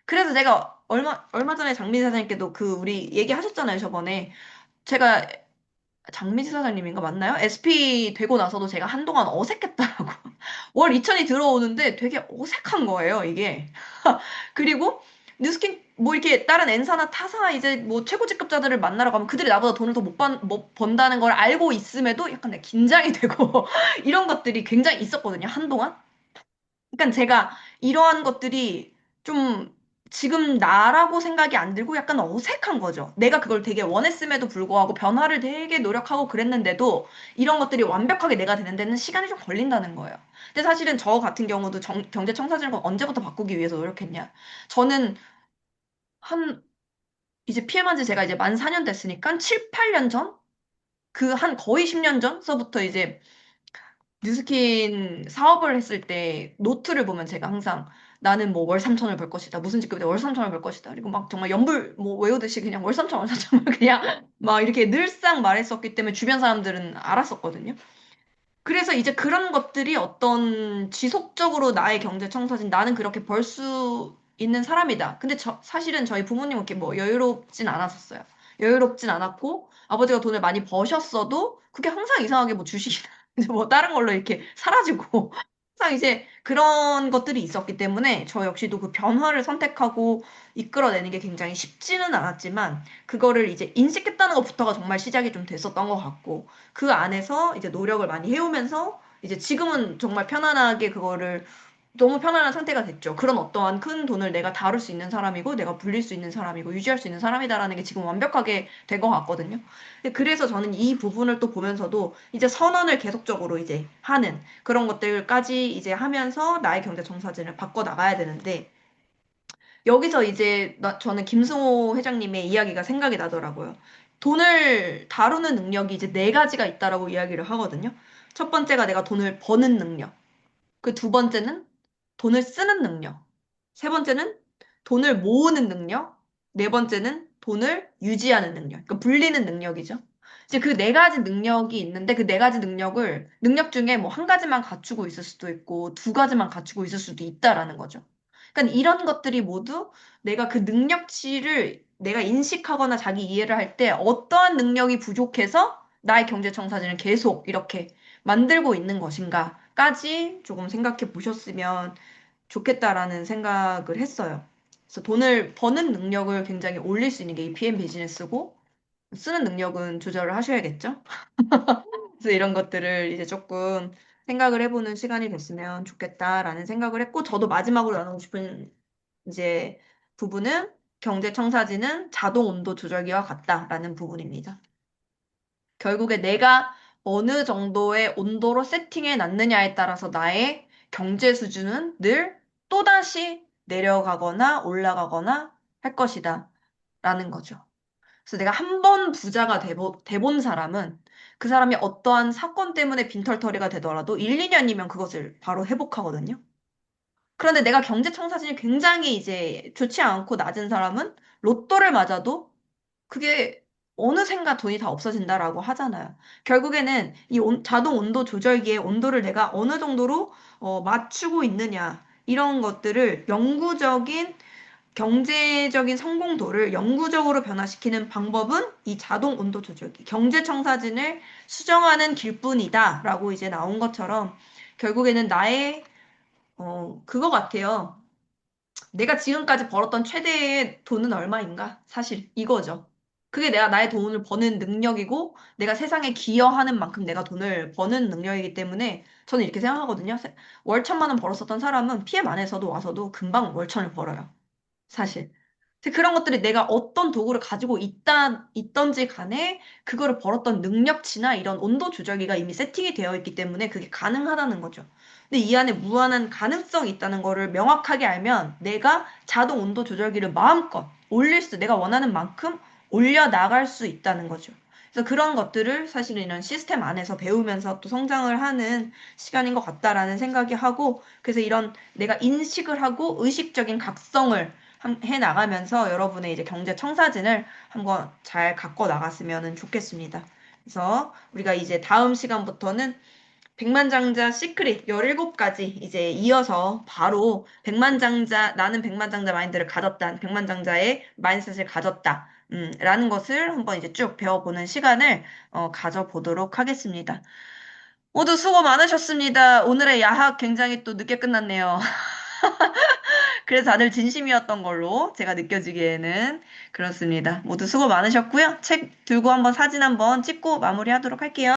그래서 제가 얼마 전에 장민 사장님께도 그 우리 얘기하셨잖아요, 저번에. 제가 장미지 사장님인가 맞나요? SP 되고 나서도 제가 한동안 어색했다라고. 월 2천이 들어오는데 되게 어색한 거예요, 이게. 그리고 뉴스킨 뭐 이렇게 다른 N사나 타사 이제 뭐 최고 직급자들을 만나러 가면 그들이 나보다 돈을 더 못 번다는 걸 알고 있음에도 약간 내가 긴장이 되고 이런 것들이 굉장히 있었거든요, 한동안. 그러니까 제가 이러한 것들이 좀 지금 나라고 생각이 안 들고 약간 어색한 거죠. 내가 그걸 되게 원했음에도 불구하고 변화를 되게 노력하고 그랬는데도 이런 것들이 완벽하게 내가 되는 데는 시간이 좀 걸린다는 거예요. 근데 사실은 저 같은 경우도 경제청사진을 언제부터 바꾸기 위해서 노력했냐. 저는 한 이제 PM한 지 제가 이제 만 4년 됐으니까 7, 8년 전? 그 한 거의 10년 전서부터 이제 뉴스킨 사업을 했을 때 노트를 보면 제가 항상 나는 뭐 월 3천을 벌 것이다. 무슨 직급인데 월 3천을 벌 것이다. 그리고 막 정말 연불 뭐 외우듯이 그냥 월 3천, 월 3천 그냥 막 이렇게 늘상 말했었기 때문에 주변 사람들은 알았었거든요. 그래서 이제 그런 것들이 어떤 지속적으로 나의 경제 청사진, 나는 그렇게 벌 수 있는 사람이다. 근데 사실은 저희 부모님은 이렇게 뭐 여유롭진 않았었어요. 여유롭진 않았고, 아버지가 돈을 많이 버셨어도, 그게 항상 이상하게 뭐 주식이나, 이제 뭐 다른 걸로 이렇게 사라지고, 항상 이제 그런 것들이 있었기 때문에, 저 역시도 그 변화를 선택하고 이끌어내는 게 굉장히 쉽지는 않았지만, 그거를 이제 인식했다는 것부터가 정말 시작이 좀 됐었던 것 같고, 그 안에서 이제 노력을 많이 해오면서 이제 지금은 정말 편안하게 그거를 너무 편안한 상태가 됐죠. 그런 어떠한 큰 돈을 내가 다룰 수 있는 사람이고 내가 불릴 수 있는 사람이고 유지할 수 있는 사람이다라는 게 지금 완벽하게 된 것 같거든요. 그래서 저는 이 부분을 또 보면서도 이제 선언을 계속적으로 이제 하는 그런 것들까지 이제 하면서 나의 경제 정사진을 바꿔 나가야 되는데 여기서 이제 저는 김승호 회장님의 이야기가 생각이 나더라고요. 돈을 다루는 능력이 이제 네 가지가 있다라고 이야기를 하거든요. 첫 번째가 내가 돈을 버는 능력. 그 두 번째는 돈을 쓰는 능력. 세 번째는 돈을 모으는 능력. 네 번째는 돈을 유지하는 능력. 그러니까 불리는 능력이죠. 이제 그 네 가지 능력이 있는데 그 네 가지 능력 중에 뭐 한 가지만 갖추고 있을 수도 있고 두 가지만 갖추고 있을 수도 있다라는 거죠. 그러니까 이런 것들이 모두 내가 그 능력치를 내가 인식하거나 자기 이해를 할 때 어떠한 능력이 부족해서 나의 경제청사진을 계속 이렇게 만들고 있는 것인가까지 조금 생각해 보셨으면 좋겠다라는 생각을 했어요. 그래서 돈을 버는 능력을 굉장히 올릴 수 있는 게 이 PM 비즈니스고 쓰는 능력은 조절을 하셔야겠죠? 그래서 이런 것들을 이제 조금 생각을 해보는 시간이 됐으면 좋겠다라는 생각을 했고, 저도 마지막으로 나누고 싶은 이제 부분은 경제 청사진은 자동 온도 조절기와 같다라는 부분입니다. 결국에 내가 어느 정도의 온도로 세팅해 놨느냐에 따라서 나의 경제 수준은 늘 또다시 내려가거나 올라가거나 할 것이다 라는 거죠. 그래서 내가 한 번 부자가 돼본 사람은 그 사람이 어떠한 사건 때문에 빈털터리가 되더라도 1, 2년이면 그것을 바로 회복하거든요. 그런데 내가 경제청사진이 굉장히 이제 좋지 않고 낮은 사람은 로또를 맞아도 그게 어느샌가 돈이 다 없어진다라고 하잖아요. 결국에는 이 자동 온도 조절기의 온도를 내가 어느 정도로 맞추고 있느냐 이런 것들을 영구적인 경제적인 성공도를 영구적으로 변화시키는 방법은 이 자동 온도 조절기, 경제청사진을 수정하는 길뿐이다라고 이제 나온 것처럼 결국에는 나의 그거 같아요. 내가 지금까지 벌었던 최대의 돈은 얼마인가? 사실 이거죠. 그게 내가 나의 돈을 버는 능력이고 내가 세상에 기여하는 만큼 내가 돈을 버는 능력이기 때문에 저는 이렇게 생각하거든요. 월 1,000만 원 벌었었던 사람은 PM안에서도 와서도 금방 월 1,000을 벌어요. 사실. 근데 그런 것들이 내가 어떤 도구를 가지고 있던지 간에 그거를 벌었던 능력치나 이런 온도 조절기가 이미 세팅이 되어 있기 때문에 그게 가능하다는 거죠. 근데 이 안에 무한한 가능성이 있다는 거를 명확하게 알면 내가 자동 온도 조절기를 마음껏 내가 원하는 만큼 올려 나갈 수 있다는 거죠. 그래서 그런 것들을 사실은 이런 시스템 안에서 배우면서 또 성장을 하는 시간인 것 같다라는 생각이 하고, 그래서 이런 내가 인식을 하고 의식적인 각성을 해 나가면서 여러분의 이제 경제 청사진을 한번 잘 갖고 나갔으면 좋겠습니다. 그래서 우리가 이제 다음 시간부터는 백만장자 시크릿 17가지 이제 이어서 바로 나는 백만장자 마인드를 가졌다. 백만장자의 마인드셋을 가졌다. 라는 것을 한번 이제 쭉 배워보는 시간을 가져보도록 하겠습니다. 모두 수고 많으셨습니다. 오늘의 야학 굉장히 또 늦게 끝났네요. 그래서 다들 진심이었던 걸로 제가 느껴지기에는 그렇습니다. 모두 수고 많으셨고요. 책 들고 한번 사진 한번 찍고 마무리하도록 할게요.